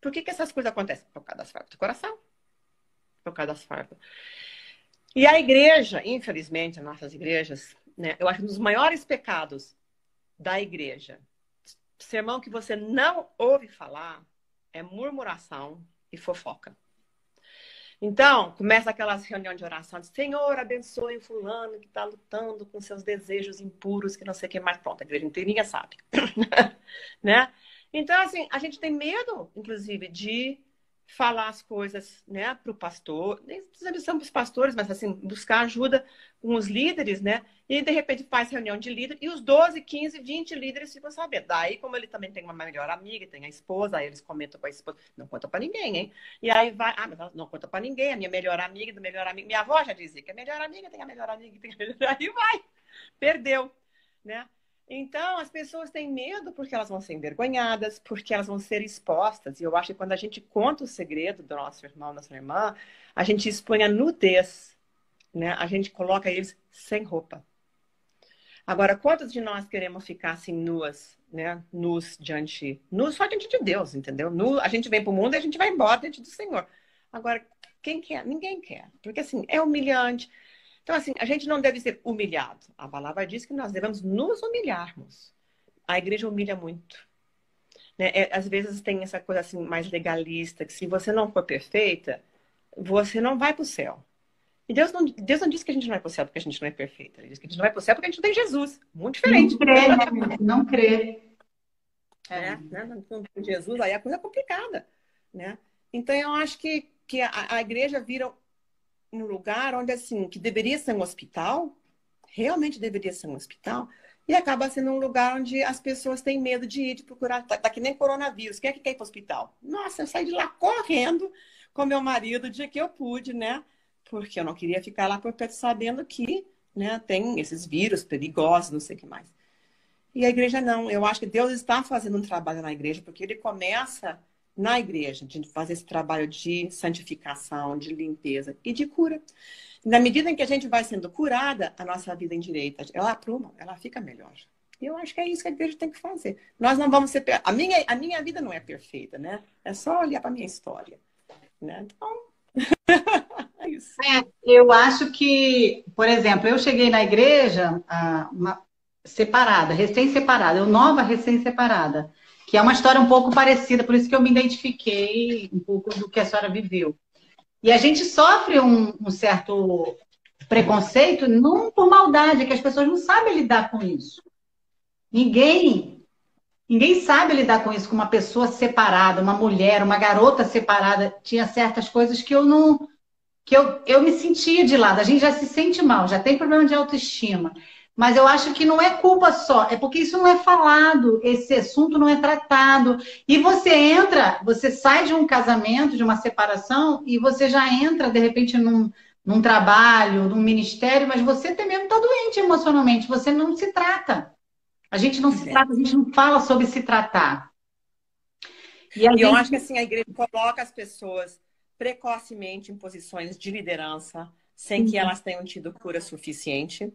Por que essas coisas acontecem? Por causa das farpas do coração, por causa das farpas. E a igreja, infelizmente, as nossas igrejas, né? Eu acho que um dos maiores pecados da igreja, sermão que você não ouve falar, é murmuração e fofoca. Então, começa aquelas reuniões de oração, de Senhor, abençoe o fulano que está lutando com seus desejos impuros, que não sei o que mais. Pronto, a igreja inteirinha sabe. Né? Então, assim, a gente tem medo, inclusive, de falar as coisas, né, para o pastor, nem precisamos para os pastores, mas assim, buscar ajuda com os líderes, né? E de repente faz reunião de líder e os 12, 15, 20 líderes ficam sabendo. Daí, como ele também tem uma melhor amiga, tem a esposa, aí eles comentam com a esposa, não conta para ninguém, hein? E aí vai, mas não conta para ninguém, a minha melhor amiga do melhor amigo. Minha avó já dizia que a melhor amiga tem a melhor amiga, tem a melhor... Aí vai, perdeu, né? Então, as pessoas têm medo porque elas vão ser envergonhadas, porque elas vão ser expostas. E eu acho que quando a gente conta o segredo do nosso irmão, da nossa irmã, a gente expõe a nudez, né? A gente coloca eles sem roupa. Agora, quantos de nós queremos ficar assim nuas, né? Nus só diante de Deus, entendeu? A gente vem para o mundo e a gente vai embora diante do Senhor. Agora, quem quer? Ninguém quer. Porque assim, é humilhante. Então, assim, a gente não deve ser humilhado. A palavra diz que nós devemos nos humilharmos. A igreja humilha muito. Né? Às vezes tem essa coisa assim mais legalista, que se você não for perfeita, você não vai para o céu. E Deus não diz que a gente não vai para o céu porque a gente não é perfeita. Ele diz que a gente não vai para o céu porque a gente não tem Jesus. Muito Não diferente. crê, né? Não crê. Né? Não tem Jesus, aí a coisa é complicada. Né? Então, eu acho que a igreja vira um lugar onde, assim, que deveria ser um hospital, realmente deveria ser um hospital, E acaba sendo um lugar onde as pessoas têm medo de ir, de procurar. Tá que nem coronavírus. Quem é que quer ir para o hospital? Nossa, eu saí de lá correndo com meu marido o dia que eu pude, né? Porque eu não queria ficar lá por perto sabendo que, né, tem esses vírus perigosos, não sei o que mais. E a igreja não. Eu acho que Deus está fazendo um trabalho na igreja, porque ele começa na igreja, de fazer esse trabalho de santificação, de limpeza e de cura. Na medida em que a gente vai sendo curada, a nossa vida endireita, ela apruma, ela fica melhor. E eu acho que é isso que a igreja tem que fazer. Nós não vamos ser... A minha vida não é perfeita, né? É só olhar para a minha história. Né? Então, é isso. Eu acho que, por exemplo, eu cheguei na igreja separada, recém-separada, eu nova recém-separada, que é uma história um pouco parecida, por isso que eu me identifiquei um pouco do que a senhora viveu. E a gente sofre um certo preconceito, não por maldade, é que as pessoas não sabem lidar com isso. Ninguém sabe lidar com isso, com uma pessoa separada, uma mulher, uma garota separada. Tinha certas coisas que eu não, que eu me sentia de lado. A gente já se sente mal, já tem problema de autoestima. Mas eu acho que não é culpa só, é porque isso não é falado, esse assunto não é tratado. E você entra, você sai de um casamento, de uma separação, e você já entra, de repente, num trabalho, num ministério, mas você até mesmo está doente emocionalmente, você não se trata. A gente não se trata, a gente não fala sobre se tratar. E eu acho que assim, a igreja coloca as pessoas precocemente em posições de liderança, sem que elas tenham tido cura suficiente.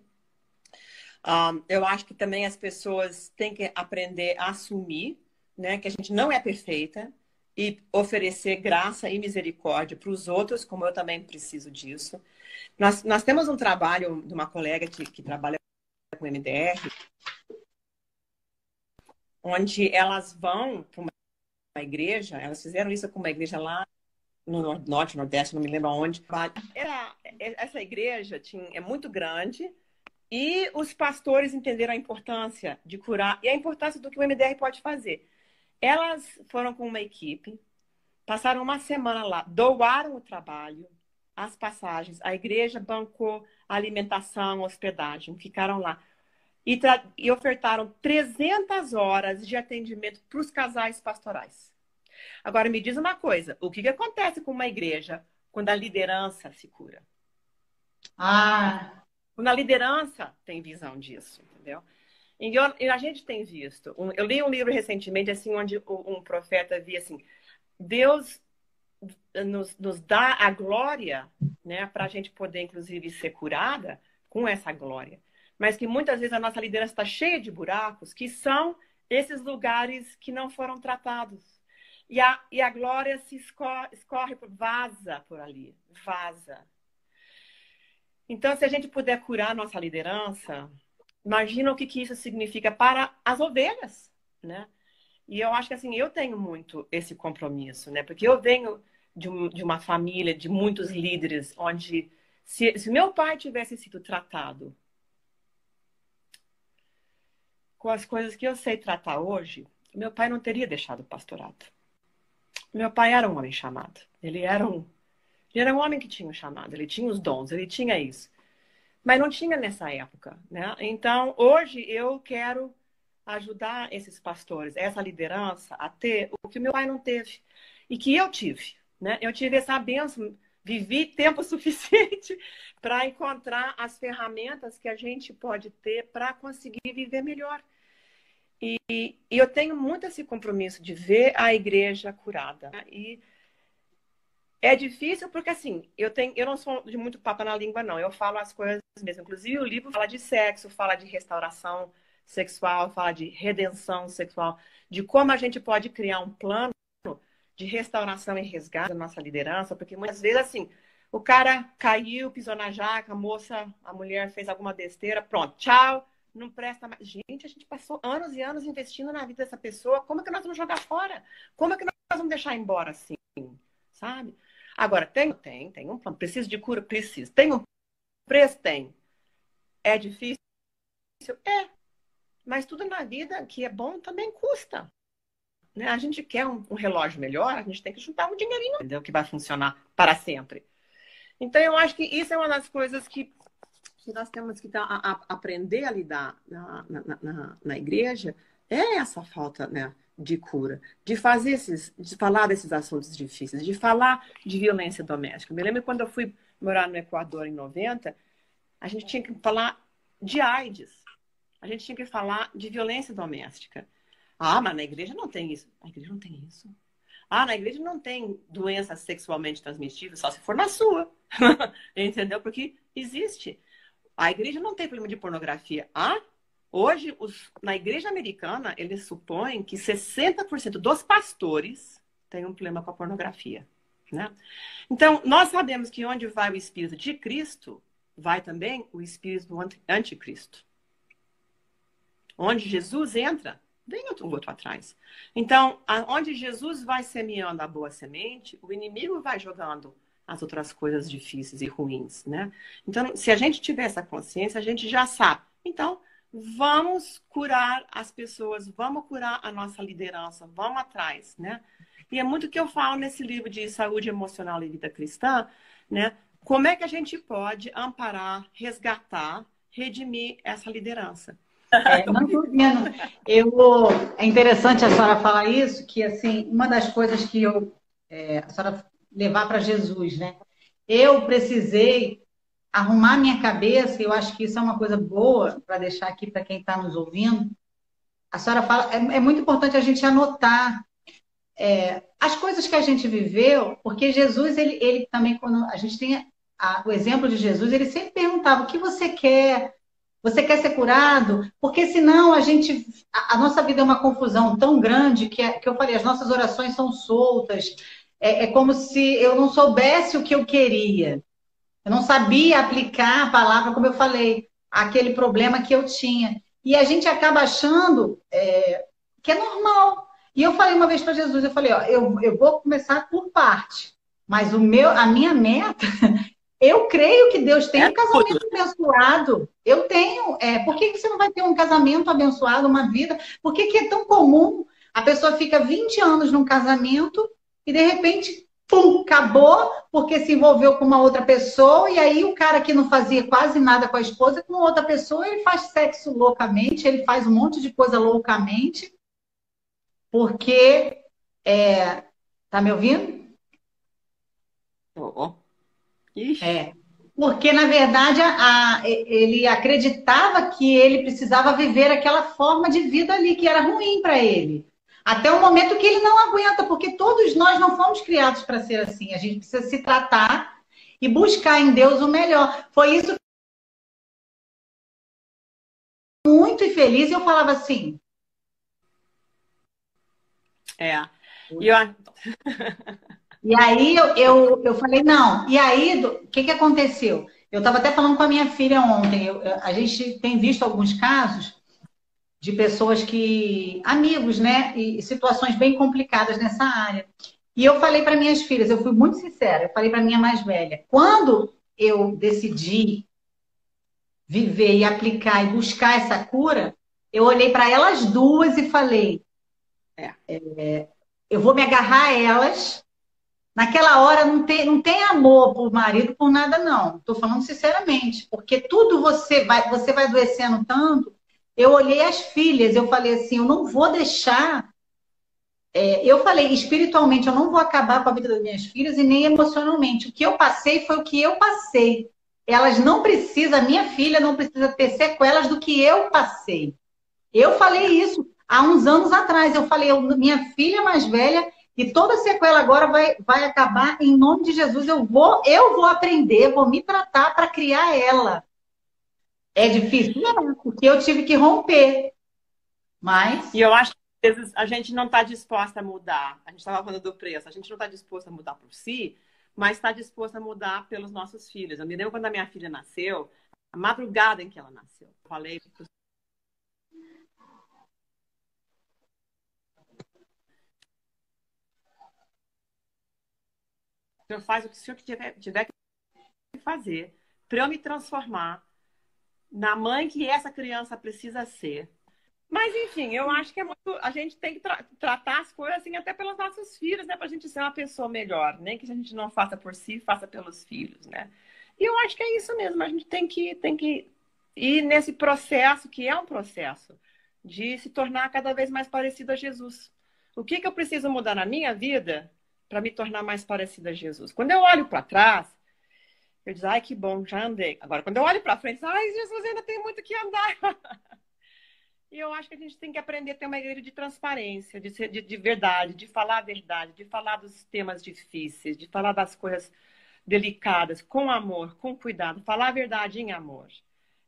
Eu acho que também as pessoas têm que aprender a assumir, né, que a gente não é perfeita e oferecer graça e misericórdia para os outros, como eu também preciso disso. Nós temos um trabalho de uma colega que trabalha com MDR, onde elas vão para uma igreja, elas fizeram isso com uma igreja lá no Norte, Nordeste, não me lembro onde. Essa igreja é muito grande e os pastores entenderam a importância de curar e a importância do que o MDR pode fazer. Elas foram com uma equipe, passaram uma semana lá, doaram o trabalho, as passagens, a igreja bancou a alimentação, a hospedagem, ficaram lá. E ofertaram 300 horas de atendimento para os casais pastorais. Agora, me diz uma coisa. O que acontece com uma igreja quando a liderança se cura? Quando a liderança tem visão disso, entendeu? E a gente tem visto. Eu li um livro recentemente, assim, onde um profeta via assim, Deus nos dá a glória, né, para a gente poder, inclusive, ser curada com essa glória. Mas que muitas vezes a nossa liderança está cheia de buracos, que são esses lugares que não foram tratados. E a glória se escorre, vaza por ali, vaza. Então, se a gente puder curar a nossa liderança, imagina o que isso significa para as ovelhas, né? E eu acho que, assim, eu tenho muito esse compromisso, né? Porque eu venho de uma família de muitos líderes, onde se meu pai tivesse sido tratado com as coisas que eu sei tratar hoje, meu pai não teria deixado o pastorado. Meu pai era um homem chamado. Ele era um homem que tinha um chamado, ele tinha os dons, ele tinha isso. Mas não tinha nessa época, né? Então, hoje eu quero ajudar esses pastores, essa liderança, a ter o que meu pai não teve e que eu tive, né? Eu tive essa bênção, vivi tempo suficiente para encontrar as ferramentas que a gente pode ter para conseguir viver melhor. E eu tenho muito esse compromisso de ver a igreja curada. E é difícil porque, assim, eu não sou de muito papo na língua, não. Eu falo as coisas mesmo. Inclusive, o livro fala de sexo, fala de restauração sexual, fala de redenção sexual, de como a gente pode criar um plano de restauração e resgate da nossa liderança, porque muitas vezes, assim, o cara caiu, pisou na jaca, a mulher fez alguma besteira, pronto, tchau, não presta mais. Gente, a gente passou anos e anos investindo na vida dessa pessoa, como é que nós vamos jogar fora? Como é que nós vamos deixar embora assim, sabe? Agora, tem um plano. Preciso de cura? Preciso. Tem um preço? Tem. É difícil? É. Mas tudo na vida que é bom também custa. Né? A gente quer um relógio melhor, a gente tem que juntar um dinheirinho, entendeu? Que vai funcionar para sempre. Então, eu acho que isso é uma das coisas que que nós temos que aprender a lidar na igreja é essa falta, né, de cura, de falar desses assuntos difíceis, de falar de violência doméstica. Me lembro quando eu fui morar no Equador em 90, a gente tinha que falar de AIDS, a gente tinha que falar de violência doméstica. Ah, mas na igreja não tem isso. A igreja não tem isso. Ah, na igreja não tem doença sexualmente transmissível, só se for na sua. Entendeu? Porque existe. A igreja não tem problema de pornografia. Ah, hoje, na igreja americana, eles supõem que 60% dos pastores têm um problema com a pornografia. Né? Então, nós sabemos que onde vai o Espírito de Cristo, vai também o Espírito do Anticristo. Onde Jesus entra, vem outro atrás. Então, onde Jesus vai semeando a boa semente, o inimigo vai jogando as outras coisas difíceis e ruins, né? Então, se a gente tiver essa consciência, a gente já sabe. Então, vamos curar as pessoas, vamos curar a nossa liderança, vamos atrás, né? E é muito o que eu falo nesse livro de Saúde Emocional e Vida Cristã, né? Como é que a gente pode amparar, resgatar, redimir essa liderança? Não estou vendo. É interessante a senhora falar isso, que assim, uma das coisas que a senhora levar para Jesus, né? Eu precisei arrumar minha cabeça, e eu acho que isso é uma coisa boa para deixar aqui para quem está nos ouvindo. A senhora fala, é muito importante a gente anotar as coisas que a gente viveu, porque Jesus, ele também, quando a gente tem o exemplo de Jesus, ele sempre perguntava: o que você quer? Você quer ser curado? Porque senão a nossa vida é uma confusão tão grande que eu falei, as nossas orações são soltas. É como se eu não soubesse o que eu queria. Eu não sabia aplicar a palavra, como eu falei, aquele problema que eu tinha. E a gente acaba achando que é normal. E eu falei uma vez para Jesus, eu falei, ó, eu vou começar por parte, mas a minha meta, eu creio que Deus tem um casamento abençoado. Eu tenho. Por que você não vai ter um casamento abençoado, uma vida? Por que é tão comum? A pessoa fica 20 anos num casamento e, de repente, pum, acabou porque se envolveu com uma outra pessoa, e aí o cara que não fazia quase nada com a esposa, com outra pessoa, ele faz sexo loucamente, ele faz um monte de coisa loucamente, porque... tá me ouvindo? Porque, na verdade, ele acreditava que ele precisava viver aquela forma de vida ali, que era ruim para ele. Até o momento que ele não aguenta, porque todos nós não fomos criados para ser assim. A gente precisa se tratar e buscar em Deus o melhor. Foi isso que eu fiquei muito infeliz, e eu falava assim... E aí eu falei, não. E aí, o que aconteceu? Eu estava até falando com a minha filha ontem. A gente tem visto alguns casos de pessoas amigos, né? E situações bem complicadas nessa área. E eu falei para minhas filhas, eu fui muito sincera, eu falei para minha mais velha, quando eu decidi viver e aplicar e buscar essa cura, eu olhei para elas duas e falei, eu vou me agarrar a elas. Naquela hora não tem amor por marido, por nada, não. Estou falando sinceramente, porque tudo você vai adoecendo tanto. Eu olhei as filhas, eu falei assim, eu não vou deixar. Eu falei, espiritualmente, eu não vou acabar com a vida das minhas filhas e nem emocionalmente. O que eu passei foi o que eu passei. Elas não precisam, a minha filha não precisa ter sequelas do que eu passei. Eu falei isso há uns anos atrás. Eu falei, minha filha mais velha, e toda sequela agora vai acabar em nome de Jesus. Eu vou aprender, vou me tratar para criar ela. É difícil? Não, porque eu tive que romper. Mas... E eu acho que às vezes a gente não está disposta a mudar. A gente estava falando do preço. A gente não está disposta a mudar por si, mas está disposta a mudar pelos nossos filhos. Eu me lembro quando a minha filha nasceu, a madrugada em que ela nasceu, eu falei para o senhor faz o que o senhor tiver que fazer para eu me transformar na mãe que essa criança precisa ser. Mas, enfim, eu acho que é muito. A gente tem que tratar as coisas assim, até pelos nossos filhos, né? Pra gente ser uma pessoa melhor. Nem que a gente não faça por si, faça pelos filhos, né? E eu acho que é isso mesmo. A gente tem que ir nesse processo, que é um processo, de se tornar cada vez mais parecido a Jesus. O que que eu preciso mudar na minha vida para me tornar mais parecida a Jesus? Quando eu olho para trás, eu digo, ai, que bom, já andei. Agora, quando eu olho para frente, ai, Jesus, ainda tem muito que andar. E eu acho que a gente tem que aprender a ter uma igreja de transparência, de verdade, de falar a verdade, de falar dos temas difíceis, de falar das coisas delicadas, com amor, com cuidado, falar a verdade em amor.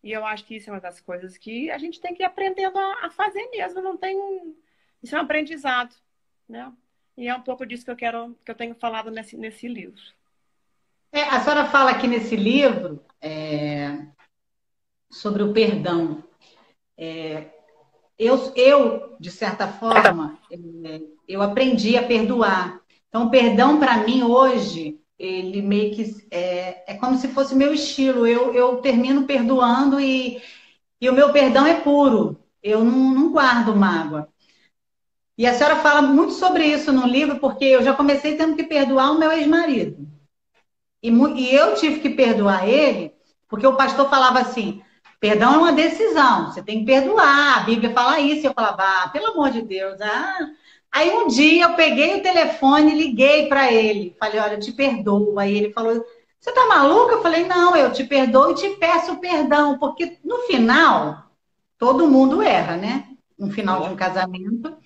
E eu acho que isso é uma das coisas que a gente tem que ir aprendendo a fazer mesmo. Não tem. Isso é um aprendizado, né? E é um pouco disso que eu tenho falado nesse livro. A senhora fala aqui nesse livro sobre o perdão. De certa forma, eu aprendi a perdoar. Então, o perdão para mim hoje, ele meio que é como se fosse meu estilo. Eu termino perdoando e o meu perdão é puro. Eu não guardo mágoa. E a senhora fala muito sobre isso no livro, porque eu já comecei tendo que perdoar o meu ex-marido. E eu tive que perdoar ele, porque o pastor falava assim: perdão é uma decisão, você tem que perdoar. A Bíblia fala isso. E eu falava, pelo amor de Deus. Aí um dia eu peguei o telefone e liguei para ele. Falei, olha, eu te perdoo. Aí ele falou, você tá maluca? Eu falei, não, eu te perdoo e te peço perdão, porque no final, todo mundo erra, né? No final de um casamento.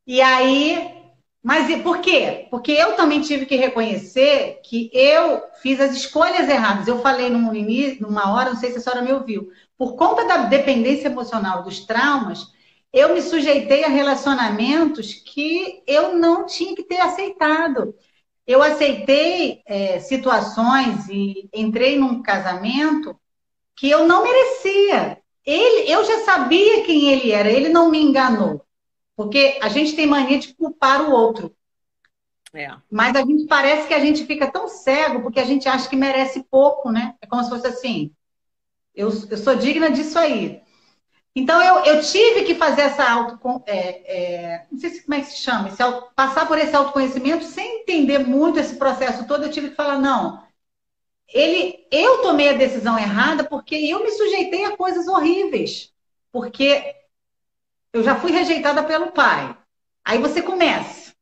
E aí, mas e por quê? Porque eu também tive que reconhecer que eu fiz as escolhas erradas. Eu falei numa hora, não sei se a senhora me ouviu. Por conta da dependência emocional, dos traumas, eu me sujeitei a relacionamentos que eu não tinha que ter aceitado. Eu aceitei situações e entrei num casamento que eu não merecia. Eu já sabia quem ele era, ele não me enganou. Porque a gente tem mania de culpar o outro. Mas a gente parece que a gente fica tão cego porque a gente acha que merece pouco, né? É como se fosse assim, eu sou digna disso aí. Então eu tive que fazer essa não sei como é que se chama, passar por esse autoconhecimento sem entender muito esse processo todo. Eu tive que falar, não, eu tomei a decisão errada porque eu me sujeitei a coisas horríveis. Porque eu já fui rejeitada pelo pai. Aí você começa,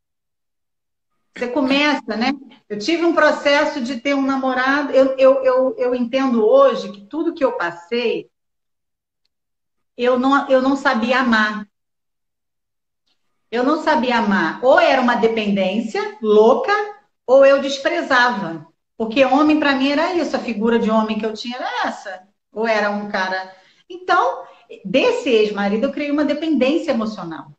né? Eu tive um processo de ter um namorado. Eu entendo hoje que tudo que eu passei, eu não sabia amar. Eu não sabia amar. Ou era uma dependência louca, ou eu desprezava. Porque homem, para mim, era isso. A figura de homem que eu tinha era essa. Ou era um cara. Então, desse ex-marido, eu criei uma dependência emocional.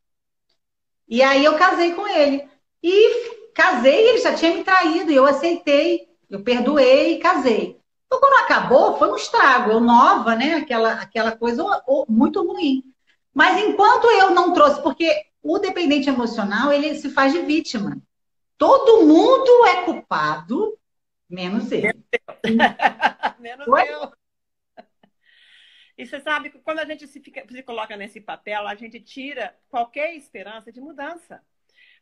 E aí eu casei com ele. E casei, ele já tinha me traído, e eu aceitei, eu perdoei e casei. Então, quando acabou, foi um estrago. Eu nova, né? Aquela coisa muito ruim. Mas enquanto eu não trouxe, porque o dependente emocional, ele se faz de vítima. Todo mundo é culpado, menos ele. Menos eu. E você sabe que quando a gente se coloca nesse papel, a gente tira qualquer esperança de mudança.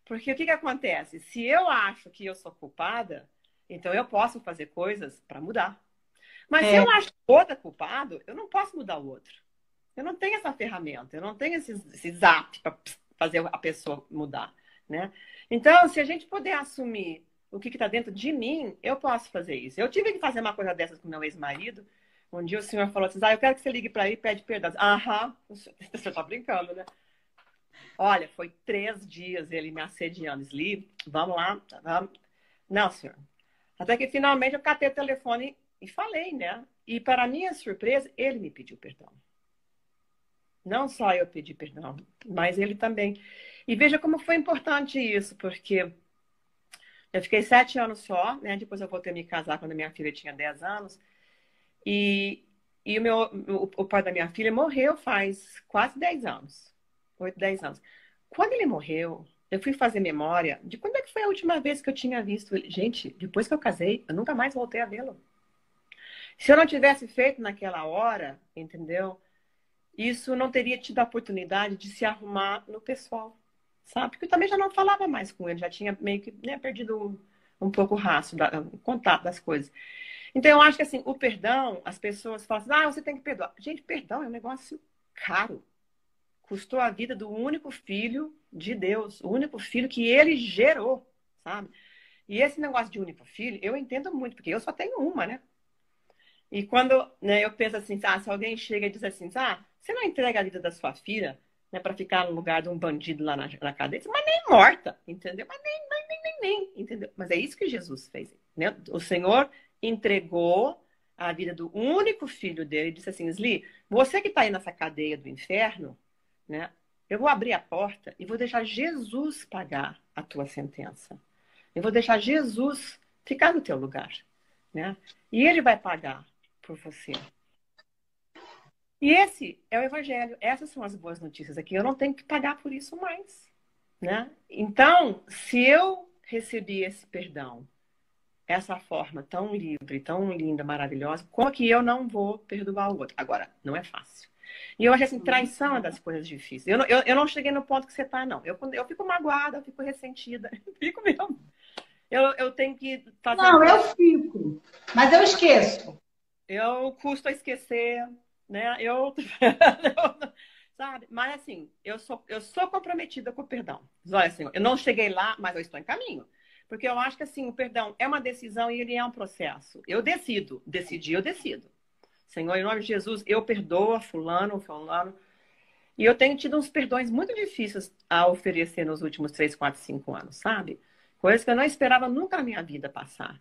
Porque o que acontece? Se eu acho que eu sou culpada, então eu posso fazer coisas para mudar. Mas se eu acho que o outro é culpado, eu não posso mudar o outro. Eu não tenho essa ferramenta, eu não tenho esse zap para fazer a pessoa mudar, né? Então, se a gente puder assumir o que está dentro de mim, eu posso fazer isso. Eu tive que fazer uma coisa dessas com meu ex-marido. Um dia o senhor falou assim, eu quero que você ligue para ele e pede perdão. Aham, o senhor está brincando, né? Olha, foi 3 dias ele me assediando. Sli, vamos lá. Vamos. Não, senhor. Até que finalmente eu catei o telefone e falei, né? E para minha surpresa, ele me pediu perdão. Não só eu pedi perdão, mas ele também. E veja como foi importante isso, porque eu fiquei 7 anos só, né? Depois eu voltei a me casar quando a minha filha tinha 10 anos. E o pai da minha filha morreu faz quase 10 anos. 8, 10 anos. Quando ele morreu, eu fui fazer memória de quando é que foi a última vez que eu tinha visto ele. Gente, depois que eu casei, eu nunca mais voltei a vê-lo. Se eu não tivesse feito naquela hora, entendeu? isso não teria tido a oportunidade de se arrumar no pessoal, sabe? Porque eu também já não falava mais com ele, já tinha meio que, né, perdido um pouco o rastro, o contato das coisas. Então, eu acho que, assim, o perdão, as pessoas falam assim, ah, você tem que perdoar. Gente, perdão é um negócio caro. Custou a vida do único filho de Deus, o único filho que ele gerou, sabe? E esse negócio de único filho, eu entendo muito, porque eu só tenho uma, né? E quando, né, eu penso assim, ah, se alguém chega e diz assim, ah, você não entrega a vida da sua filha, né, para ficar no lugar de um bandido lá na cadeia, mas nem morta, entendeu? Mas nem, entendeu? Mas é isso que Jesus fez, né? O Senhor entregou a vida do único filho dele e disse assim, Sli, você que está aí nessa cadeia do inferno, né? Eu vou abrir a porta e vou deixar Jesus pagar a tua sentença. Eu vou deixar Jesus ficar no teu lugar, né? E ele vai pagar por você. E esse é o evangelho. Essas são as boas notícias aqui. Eu não tenho que pagar por isso mais, né? Então, se eu recebi esse perdão, essa forma tão livre, tão linda, maravilhosa, como que eu não vou perdoar o outro? Agora, não é fácil. E eu acho assim, traição é das coisas difíceis. Eu não cheguei no ponto que você está, não. Eu fico magoada, eu fico ressentida. Eu fico mesmo. Eu tenho que fazer... Não, eu fico. Mas eu esqueço. Eu custo a esquecer, né? Sabe? Mas assim, eu sou comprometida com o perdão. Olha, Senhor, eu não cheguei lá, mas eu estou em caminho. Porque eu acho que assim, o perdão é uma decisão e ele é um processo. Eu decido. Decidi, eu decido. Senhor, em nome de Jesus, eu perdoo fulano. E eu tenho tido uns perdões muito difíceis a oferecer nos últimos 3, 4, 5 anos, sabe? Coisas que eu não esperava nunca na minha vida passar.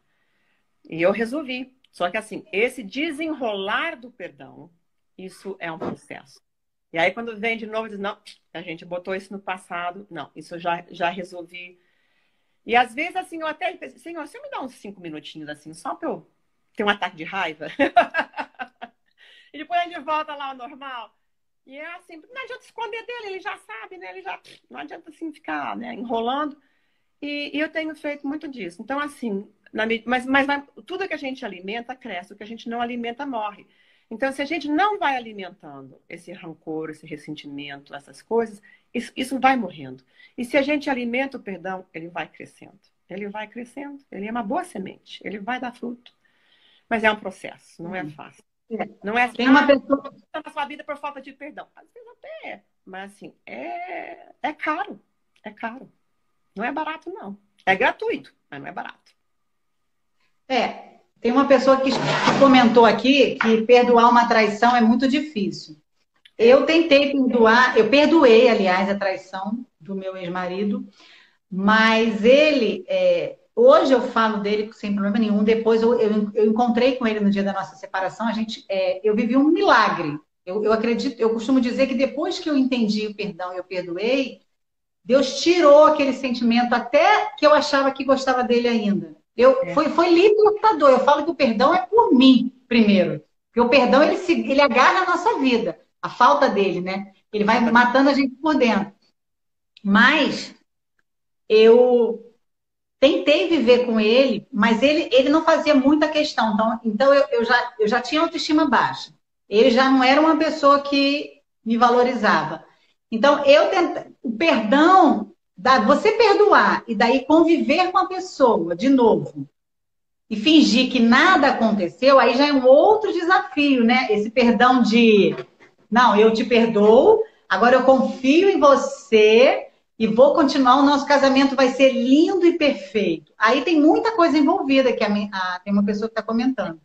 E eu resolvi. Só que assim, esse desenrolar do perdão, isso é um processo. E aí quando vem de novo, diz, não, a gente botou isso no passado. Não, isso eu já resolvi. E às vezes, assim, eu até penso, Senhor, você me dá uns 5 minutinhos, assim, só pra eu ter um ataque de raiva? E depois a gente volta lá ao normal. E é assim, não adianta esconder dele, ele já sabe, né? Não adianta, assim, ficar, né, enrolando. E eu tenho feito muito disso. Então, assim, tudo que a gente alimenta, cresce. O que a gente não alimenta, morre. Então, se a gente não vai alimentando esse rancor, esse ressentimento, essas coisas, isso vai morrendo. E se a gente alimenta o perdão, ele vai crescendo. Ele vai crescendo. Ele é uma boa semente. Ele vai dar fruto. Mas é um processo, não é fácil. Não é assim, Tem uma pessoa... está na sua vida por falta de perdão. Às vezes até é. Mas, assim, é caro. É caro. Não é barato, não. É gratuito, mas não é barato. Tem uma pessoa que comentou aqui que perdoar uma traição é muito difícil. Eu tentei perdoar, eu perdoei, aliás, a traição do meu ex-marido, mas ele, hoje eu falo dele sem problema nenhum, depois eu encontrei com ele no dia da nossa separação, eu vivi um milagre. Eu acredito, eu costumo dizer que depois que eu entendi o perdão e eu perdoei, Deus tirou aquele sentimento até que eu achava que gostava dele ainda. Foi libertador. Eu falo que o perdão é por mim, primeiro. Porque o perdão, ele agarra a nossa vida. A falta dele, né? Ele vai matando a gente por dentro. Mas eu tentei viver com ele, mas ele não fazia muita questão. Então eu já tinha autoestima baixa. Ele já não era uma pessoa que me valorizava. Então, o perdão, você perdoar e daí conviver com a pessoa de novo e fingir que nada aconteceu, aí já é um outro desafio, né? Esse perdão de, não, eu te perdoo, agora eu confio em você e vou continuar, o nosso casamento vai ser lindo e perfeito. Aí tem muita coisa envolvida que tem uma pessoa que está comentando.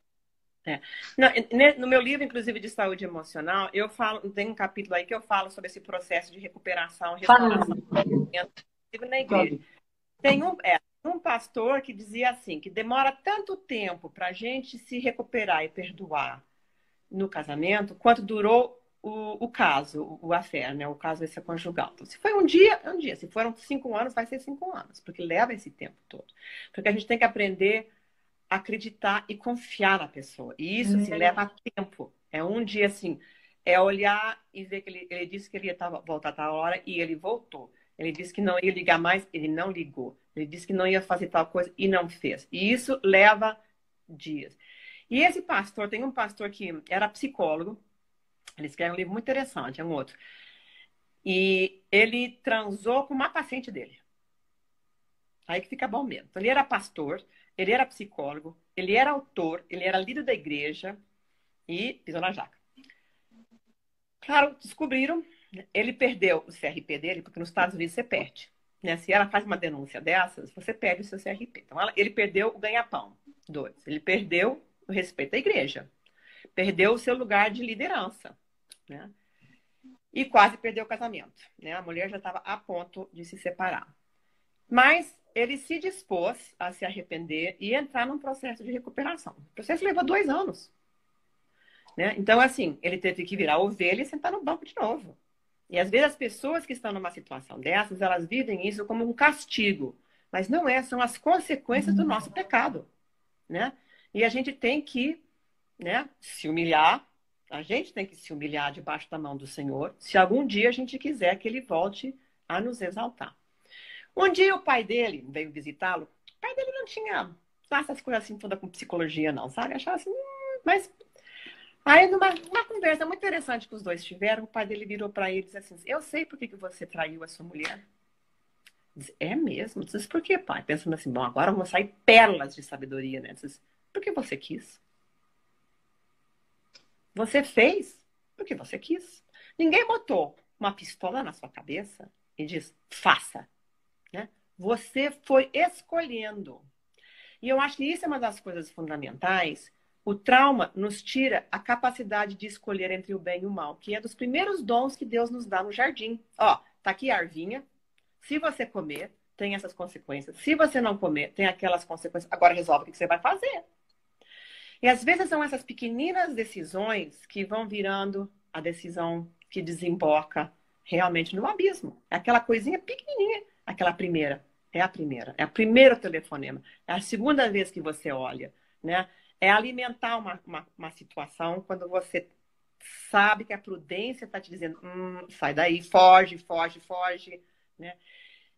No meu livro, inclusive, de saúde emocional, eu falo, tem um capítulo aí que eu falo sobre esse processo de recuperação, restauração na igreja. Tem um pastor que dizia assim, que demora tanto tempo para a gente se recuperar e perdoar no casamento, quanto durou o caso, o affair, né? O caso extraconjugal. Então, se foi um dia, é um dia. Se foram 5 anos, vai ser 5 anos, porque leva esse tempo todo. Porque a gente tem que aprender acreditar e confiar na pessoa. E isso assim, leva tempo. É um dia assim, é olhar e ver que ele disse que ele ia voltar a tal hora e ele voltou. Ele disse que não ia ligar mais, ele não ligou. Ele disse que não ia fazer tal coisa e não fez. E isso leva dias. E esse pastor, tem um pastor que era psicólogo, Ele escreve um livro muito interessante, é um outro. E ele transou com uma paciente dele. Aí que fica bom mesmo. Então, ele era pastor, ele era psicólogo, ele era autor, ele era líder da igreja e pisou na jaca. Claro, descobriram, ele perdeu o CRP dele, porque nos Estados Unidos você perde. Né? Se ela faz uma denúncia dessas, você perde o seu CRP. Então, ele perdeu o ganha-pão. 2. Ele perdeu o respeito à igreja. Perdeu o seu lugar de liderança. Né? E quase perdeu o casamento. Né? A mulher já estava a ponto de se separar. Mas ele se dispôs a se arrepender e entrar num processo de recuperação. O processo levou 2 anos. Né? Então, assim, ele teve que virar ovelha e sentar no banco de novo. E às vezes as pessoas que estão numa situação dessas, elas vivem isso como um castigo. Mas não é, são as consequências do nosso pecado. Né? E a gente tem que, né, se humilhar, a gente tem que se humilhar debaixo da mão do Senhor, se algum dia a gente quiser que ele volte a nos exaltar. Um dia o pai dele veio visitá-lo, o pai dele não tinha essas coisas assim toda com psicologia não, sabe? Achava assim, mas... Aí, numa conversa muito interessante que os dois tiveram, o pai dele virou para ele e disse assim, eu sei por que você traiu a sua mulher. Disse, é mesmo? Disse, por que, pai? Pensando assim, bom, agora vão sair pérolas de sabedoria, né? Disse, porque você quis. Você fez porque você quis. Ninguém botou uma pistola na sua cabeça e diz, faça. Né? Você foi escolhendo. E eu acho que isso é uma das coisas fundamentais. O trauma nos tira a capacidade de escolher entre o bem e o mal, que é dos primeiros dons que Deus nos dá no jardim. Ó, tá aqui a arvinha. Se você comer, tem essas consequências. Se você não comer, tem aquelas consequências. Agora resolve o que você vai fazer. E às vezes são essas pequeninas decisões que vão virando a decisão que desemboca realmente no abismo. É aquela coisinha pequenininha, aquela primeira. É a primeira. É o primeiro telefonema. É a segunda vez que você olha, né? É alimentar uma situação quando você sabe que a prudência está te dizendo sai daí, foge, foge, foge. Né?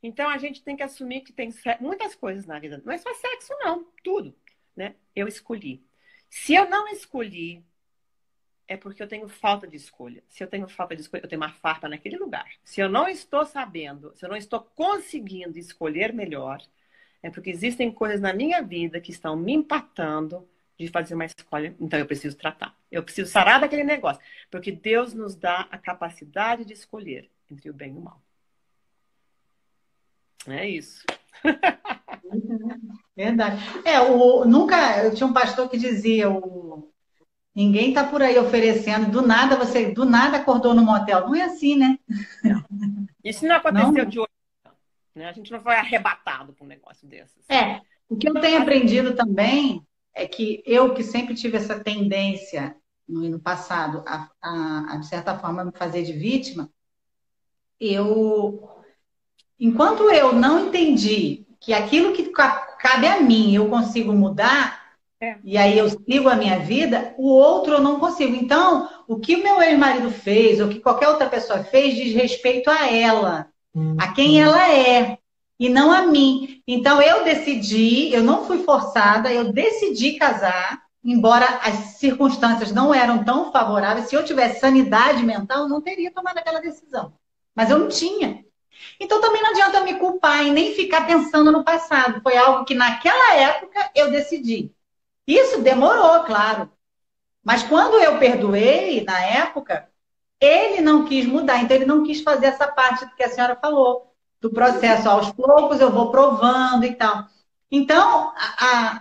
Então, a gente tem que assumir que tem muitas coisas na vida. Não é só sexo, não. Tudo. Né? Eu escolhi. Se eu não escolhi, é porque eu tenho falta de escolha. Se eu tenho falta de escolha, eu tenho uma farpa naquele lugar. Se eu não estou sabendo, se eu não estou conseguindo escolher melhor, é porque existem coisas na minha vida que estão me empatando de fazer uma escolha, então eu preciso tratar. Eu preciso sarar daquele negócio, porque Deus nos dá a capacidade de escolher entre o bem e o mal. É isso. Verdade. Nunca, eu tinha um pastor que dizia, ninguém tá por aí oferecendo, do nada acordou no motel. Não é assim, né? Não. Isso não aconteceu Não? de hoje. Né? A gente não foi arrebatado por um negócio desses. O que eu tenho aprendido também é que eu que sempre tive essa tendência no passado de certa forma, me fazer de vítima, enquanto eu não entendi que aquilo que cabe a mim eu consigo mudar, e aí eu sigo a minha vida, o outro eu não consigo. Então, o que o meu ex-marido fez, ou que qualquer outra pessoa fez, diz respeito a ela, a quem ela é, e não a mim. Então, eu decidi, eu não fui forçada, eu decidi casar, embora as circunstâncias não eram tão favoráveis. Se eu tivesse sanidade mental, eu não teria tomado aquela decisão. Mas eu não tinha. Então, também não adianta me culpar e nem ficar pensando no passado. Foi algo que, naquela época, eu decidi. Isso demorou, claro. Mas quando eu perdoei, na época, ele não quis mudar. Então, ele não quis fazer essa parte que a senhora falou, do processo. Aos poucos, eu vou provando e tal. Então,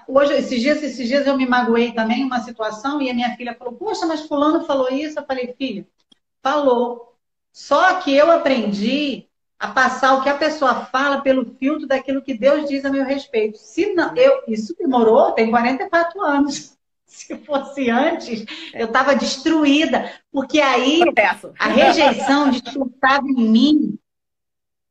hoje, esses dias eu me magoei também em uma situação e a minha filha falou, poxa, mas fulano falou isso. Eu falei, filha, falou. Só que eu aprendi a passar o que a pessoa fala pelo filtro daquilo que Deus diz a meu respeito. Se não, isso demorou, tem 44 anos. Se fosse antes, eu estava destruída, porque aí a rejeição despertava em mim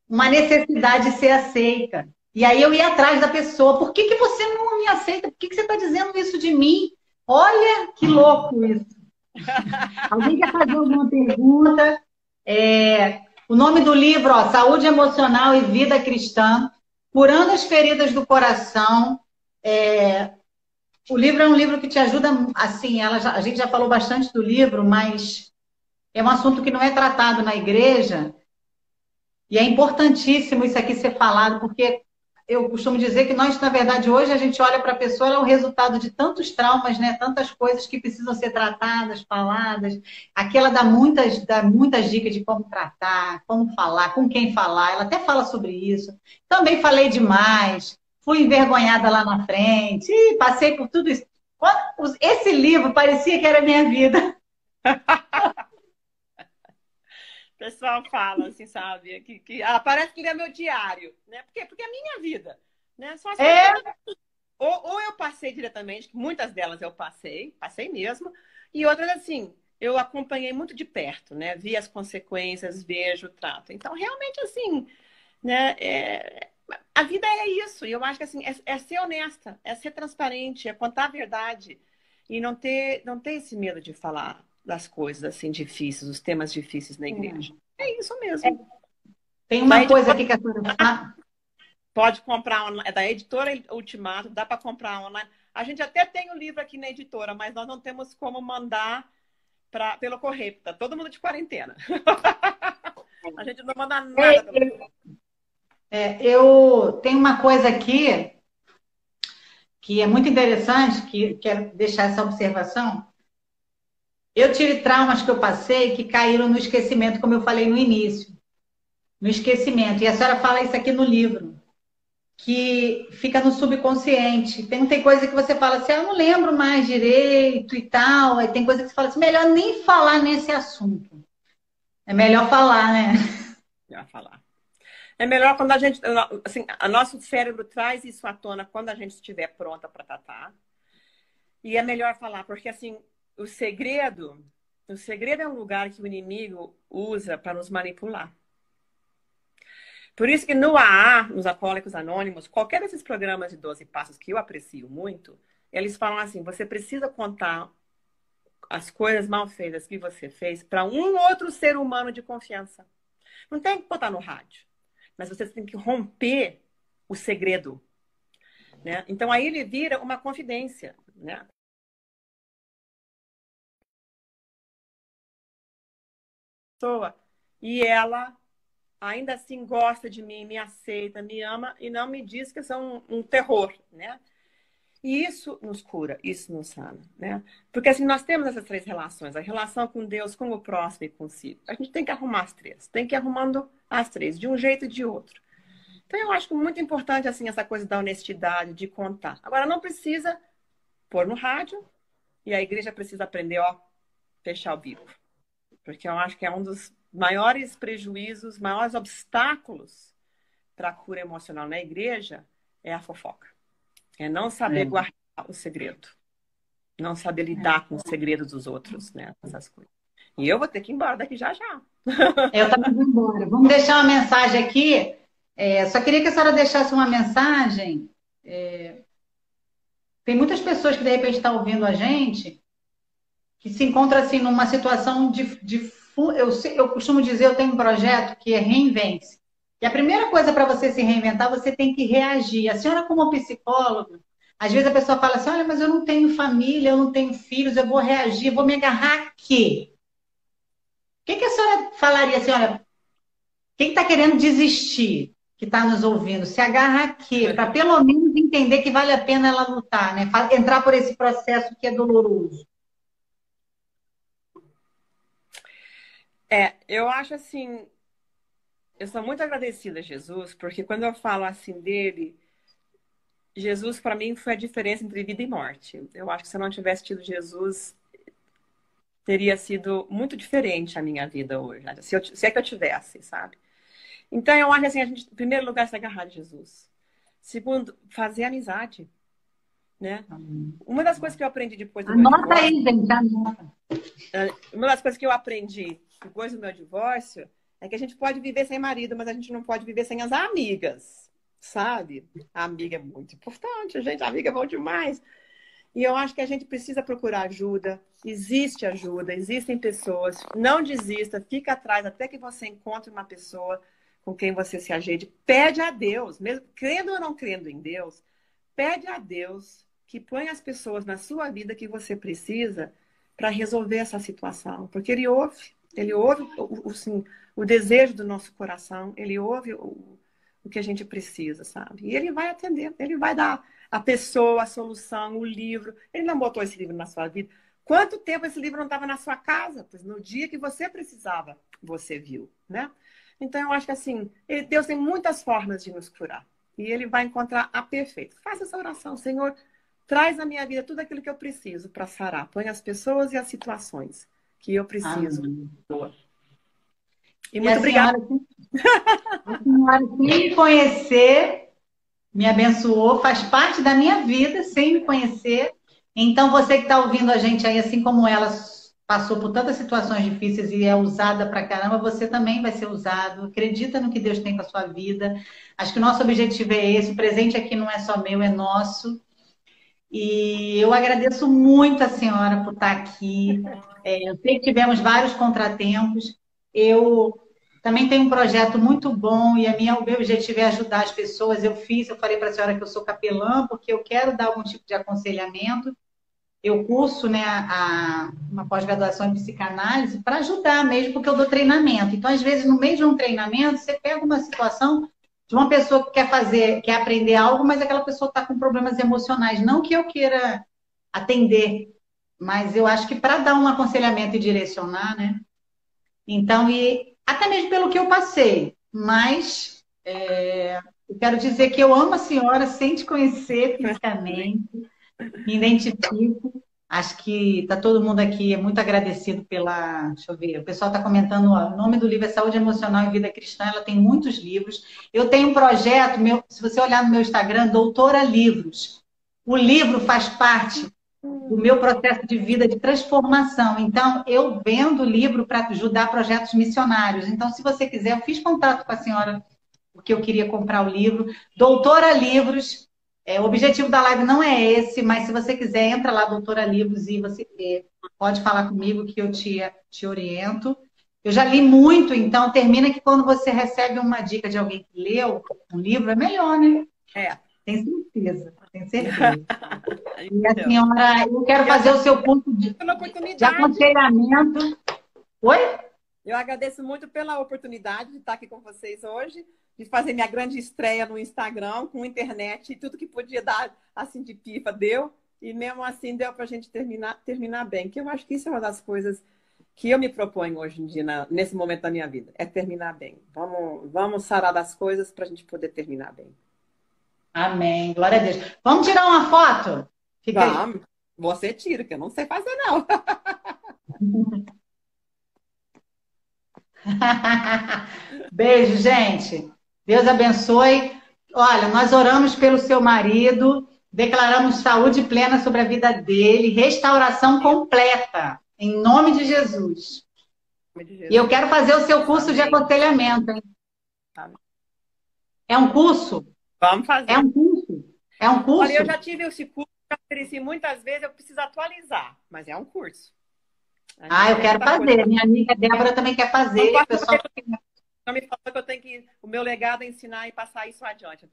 uma necessidade de ser aceita. E aí eu ia atrás da pessoa. Por que você não me aceita? Por que você está dizendo isso de mim? Olha que louco isso. Alguém quer fazer alguma pergunta? O nome do livro, Saúde Emocional e Vida Cristã, Curando as Feridas do Coração. O livro é um livro que te ajuda, assim, a gente já falou bastante do livro, mas é um assunto que não é tratado na igreja, e é importantíssimo isso aqui ser falado, porque eu costumo dizer que nós, na verdade, hoje a gente olha para a pessoa, ela é o resultado de tantos traumas, né? Tantas coisas que precisam ser tratadas, faladas. Aqui ela dá muitas dicas de como tratar, como falar, com quem falar. Ela até fala sobre isso. Também falei demais, fui envergonhada lá na frente, passei por tudo isso. Esse livro parecia que era a minha vida. O pessoal fala assim, sabe? Parece que ele é meu diário, né? Porque é a minha vida, né? São as coisas É, ou eu passei diretamente, que muitas delas eu passei mesmo, e outras assim, eu acompanhei muito de perto, né? Vi as consequências, vejo o trato. Então, realmente assim, né? A vida é isso. E eu acho que assim, é ser honesta, é ser transparente, é contar a verdade e não ter esse medo de falar das coisas assim difíceis, os temas difíceis na igreja. É isso mesmo. tem Da uma coisa editora aqui que a senhora fala. pode comprar online, é da editora Ultimato, dá para comprar online. A gente até tem o livro aqui na editora, mas nós não temos como mandar pelo correio, tá todo mundo de quarentena. A gente não manda nada pelo correio. Eu tenho uma coisa aqui que é muito interessante, que quero deixar essa observação. Eu tive traumas que eu passei que caíram no esquecimento, como eu falei no início, no esquecimento. E a senhora fala isso aqui no livro, que fica no subconsciente. Tem coisa que você fala assim, eu não lembro mais direito e tal. Aí tem coisa que você fala assim, melhor nem falar nesse assunto. É melhor falar, né? Já falar. É melhor quando a gente, assim, o nosso cérebro traz isso à tona quando a gente estiver pronta para tratar. E é melhor falar, porque assim, o segredo é um lugar que o inimigo usa para nos manipular. Por isso que no AA, nos Alcoólicos Anônimos, qualquer desses programas de 12 passos que eu aprecio muito, eles falam assim, você precisa contar as coisas mal feitas que você fez para um outro ser humano de confiança. Não tem que botar no rádio, mas você tem que romper o segredo, né? Então aí ele vira uma confidência, né? Pessoa, e ela ainda assim gosta de mim, me aceita, me ama e não me diz que eu sou um terror, né? E isso nos cura, isso nos sana, né? Porque assim, nós temos essas três relações, a relação com Deus, com o próximo e consigo. A gente tem que arrumar as três, tem que ir arrumando as três, de um jeito e de outro. Então eu acho que muito importante assim essa coisa da honestidade, de contar. Agora não precisa pôr no rádio e a igreja precisa aprender, ó, fechar o bico. Porque eu acho que é um dos maiores prejuízos, maiores obstáculos para a cura emocional na igreja é a fofoca. É não saber É. guardar o segredo. Não saber lidar com os segredos dos outros, né? Essas coisas. E eu vou ter que ir embora daqui já já. Eu também vou embora. Vamos deixar uma mensagem aqui. Só queria que a senhora deixasse uma mensagem. Tem muitas pessoas que de repente estão ouvindo a gente que se encontram assim numa situação eu costumo dizer, eu tenho um projeto que é Reinvente. E a primeira coisa para você se reinventar, você tem que reagir. A senhora, como psicóloga, às vezes a pessoa fala assim: olha, mas eu não tenho família, eu não tenho filhos, eu vou reagir, vou me agarrar a quê? O que a senhora falaria assim: olha, quem está querendo desistir, que está nos ouvindo, se agarra a quê? Para pelo menos entender que vale a pena ela lutar, né? Entrar por esse processo que é doloroso. Eu acho assim, eu sou muito agradecida a Jesus, porque quando eu falo assim dele, Jesus para mim foi a diferença entre vida e morte. Eu acho que se eu não tivesse tido Jesus, teria sido muito diferente a minha vida hoje, né? Se é que eu tivesse, sabe? Então eu acho assim, a gente, em primeiro lugar, se agarrar de Jesus. Segundo, fazer amizade, né? Uma das coisas que eu aprendi depois do meu Anota divórcio, aí, gente, anota. uma das coisas que eu aprendi depois do meu divórcio é que a gente pode viver sem marido, mas a gente não pode viver sem as amigas, sabe? A amiga é muito importante, gente. A amiga é bom demais. E eu acho que a gente precisa procurar ajuda. Existe ajuda, existem pessoas. Não desista, fica atrás até que você encontre uma pessoa com quem você se ajeite. Pede a Deus, mesmo crendo ou não crendo em Deus, pede a Deus que ponha as pessoas na sua vida que você precisa para resolver essa situação, porque Ele ouve. Ele ouve assim, o desejo do nosso coração, ele ouve o que a gente precisa, sabe? E ele vai atender, ele vai dar a pessoa, a solução, o livro. Ele não botou esse livro na sua vida. Quanto tempo esse livro não estava na sua casa? Pois no dia que você precisava, você viu, né? Então, eu acho que assim, Deus tem muitas formas de nos curar. E ele vai encontrar a perfeita. Faça essa oração, Senhor, traz na minha vida tudo aquilo que eu preciso para sarar. Põe as pessoas e as situações que eu preciso. Amém. E muito obrigada. A senhora, sem me conhecer, me abençoou, faz parte da minha vida, sem me conhecer. Então, você que está ouvindo a gente aí, assim como ela passou por tantas situações difíceis e é usada pra caramba, você também vai ser usado. Acredita no que Deus tem com a sua vida. Acho que o nosso objetivo é esse. O presente aqui não é só meu, é nosso. E eu agradeço muito a senhora por estar aqui. Eu sei que tivemos vários contratempos. Eu também tenho um projeto muito bom e o meu objetivo é ajudar as pessoas. Eu falei para a senhora que eu sou capelã, porque eu quero dar algum tipo de aconselhamento. Eu curso, né, uma pós-graduação em psicanálise para ajudar mesmo, porque eu dou treinamento. Então, às vezes, no meio de um treinamento, você pega uma situação de uma pessoa que quer aprender algo, mas aquela pessoa está com problemas emocionais. Não que eu queira atender, mas eu acho que para dar um aconselhamento e direcionar, né? Então, e até mesmo pelo que eu passei, mas eu quero dizer que eu amo a senhora sem te conhecer fisicamente, me identifico. Acho que está todo mundo aqui muito agradecido pela. Deixa eu ver, o pessoal está comentando, ó, o nome do livro é Saúde Emocional e Vida Cristã, ela tem muitos livros. Eu tenho um projeto, se você olhar no meu Instagram, Doutora Livros. O livro faz parte do meu processo de vida de transformação. Então, eu vendo livro para ajudar projetos missionários. Então, se você quiser, eu fiz contato com a senhora, porque eu queria comprar o livro. Doutora Livros. O objetivo da live não é esse, mas se você quiser, entra lá, Doutora Livros, e você pode falar comigo que eu te oriento. Eu já li muito, então termina que quando você recebe uma dica de alguém que leu um livro, é melhor, né? Tem certeza, tem certeza. E a senhora, eu quero fazer o seu curso de aconselhamento. Oi? Eu agradeço muito pela oportunidade de estar aqui com vocês hoje, de fazer minha grande estreia no Instagram, com internet, e tudo que podia dar assim de pifa deu. E mesmo assim deu para a gente terminar bem. Que eu acho que isso é uma das coisas que eu me proponho hoje em dia, nesse momento da minha vida, é terminar bem. Vamos sarar das coisas para a gente poder terminar bem. Amém. Glória a Deus. Vamos tirar uma foto? Vamos. Aí. Você tira, que eu não sei fazer, não. Beijo, gente. Deus abençoe. Olha, nós oramos pelo seu marido, declaramos saúde plena sobre a vida dele, restauração completa, em nome de Jesus. E eu quero fazer o seu curso de aconselhamento, hein? É um curso? Vamos fazer. É um curso? É um curso? Olha, eu já tive esse curso, já ofereci muitas vezes, eu preciso atualizar, mas é um curso. Eu quero fazer. Minha amiga Débora também quer fazer. O pessoal não me fala que eu tenho que. O meu legado é ensinar e passar isso adiante.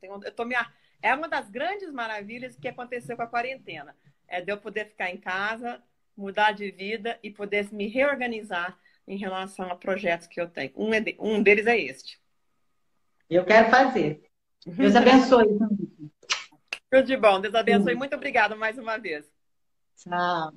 É uma das grandes maravilhas que aconteceu com a quarentena. É de eu poder ficar em casa, mudar de vida e poder me reorganizar em relação a projetos que eu tenho. Um deles é este. Eu quero fazer. Deus abençoe. Tudo de bom. Deus abençoe. Muito obrigada mais uma vez. Tchau.